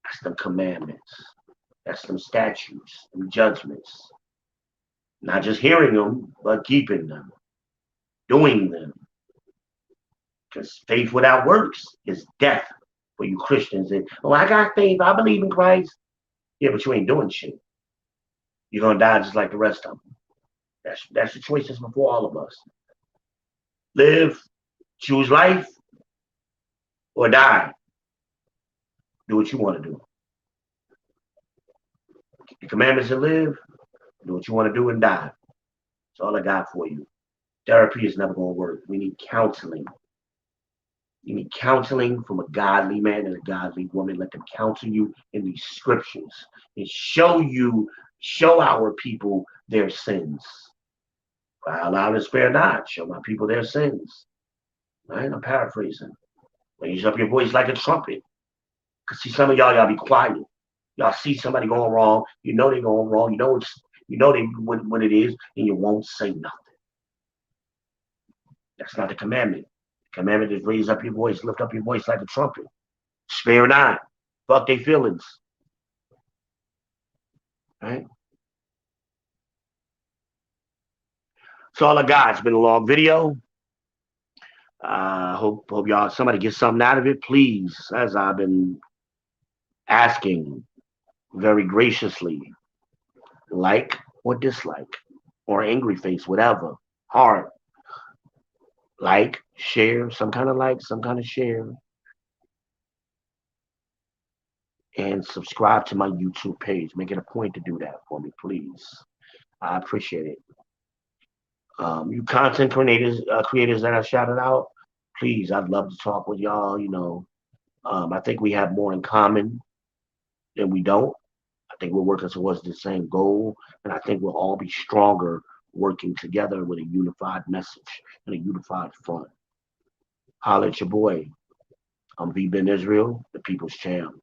Speaker 1: That's them commandments. That's them statutes, them judgments. Not just hearing them, but keeping them, doing them. Because faith without works is death for you Christians. And, oh, I got faith. I believe in Christ. Yeah, but you ain't doing shit. You're going to die just like the rest of them. That's the choices before all of us. Live, choose life, or die. Do what you want to do. The commandments to live, do what you want to do and die. That's all I got for you. Therapy is never going to work. We need counseling. You need counseling from a godly man and a godly woman. Let them counsel you in these scriptures and show our people their sins. I allow and spare not. Show my people their sins. Right? I'm paraphrasing. Raise up your voice like a trumpet. Because see, some of y'all be quiet. Y'all see somebody going wrong. You know they're going wrong. You know what it is, and you won't say nothing. That's not the commandment. The commandment is raise up your voice, lift up your voice like a trumpet. Spare not. Fuck their feelings. Right? That's all I got. It's been a long video. Hope y'all somebody gets something out of it. Please, as I've been asking very graciously, like or dislike, or angry face, whatever, heart, like, share, some kind of share, and subscribe to my YouTube page. Make it a point to do that for me, please. I appreciate it. You content creators that I shouted out, please, I'd love to talk with y'all. I think we have more in common than we don't. I think we're working towards the same goal, and I think we'll all be stronger working together with a unified message and a unified front. Holla at your boy. I'm V Ben Israel, the People's Champ.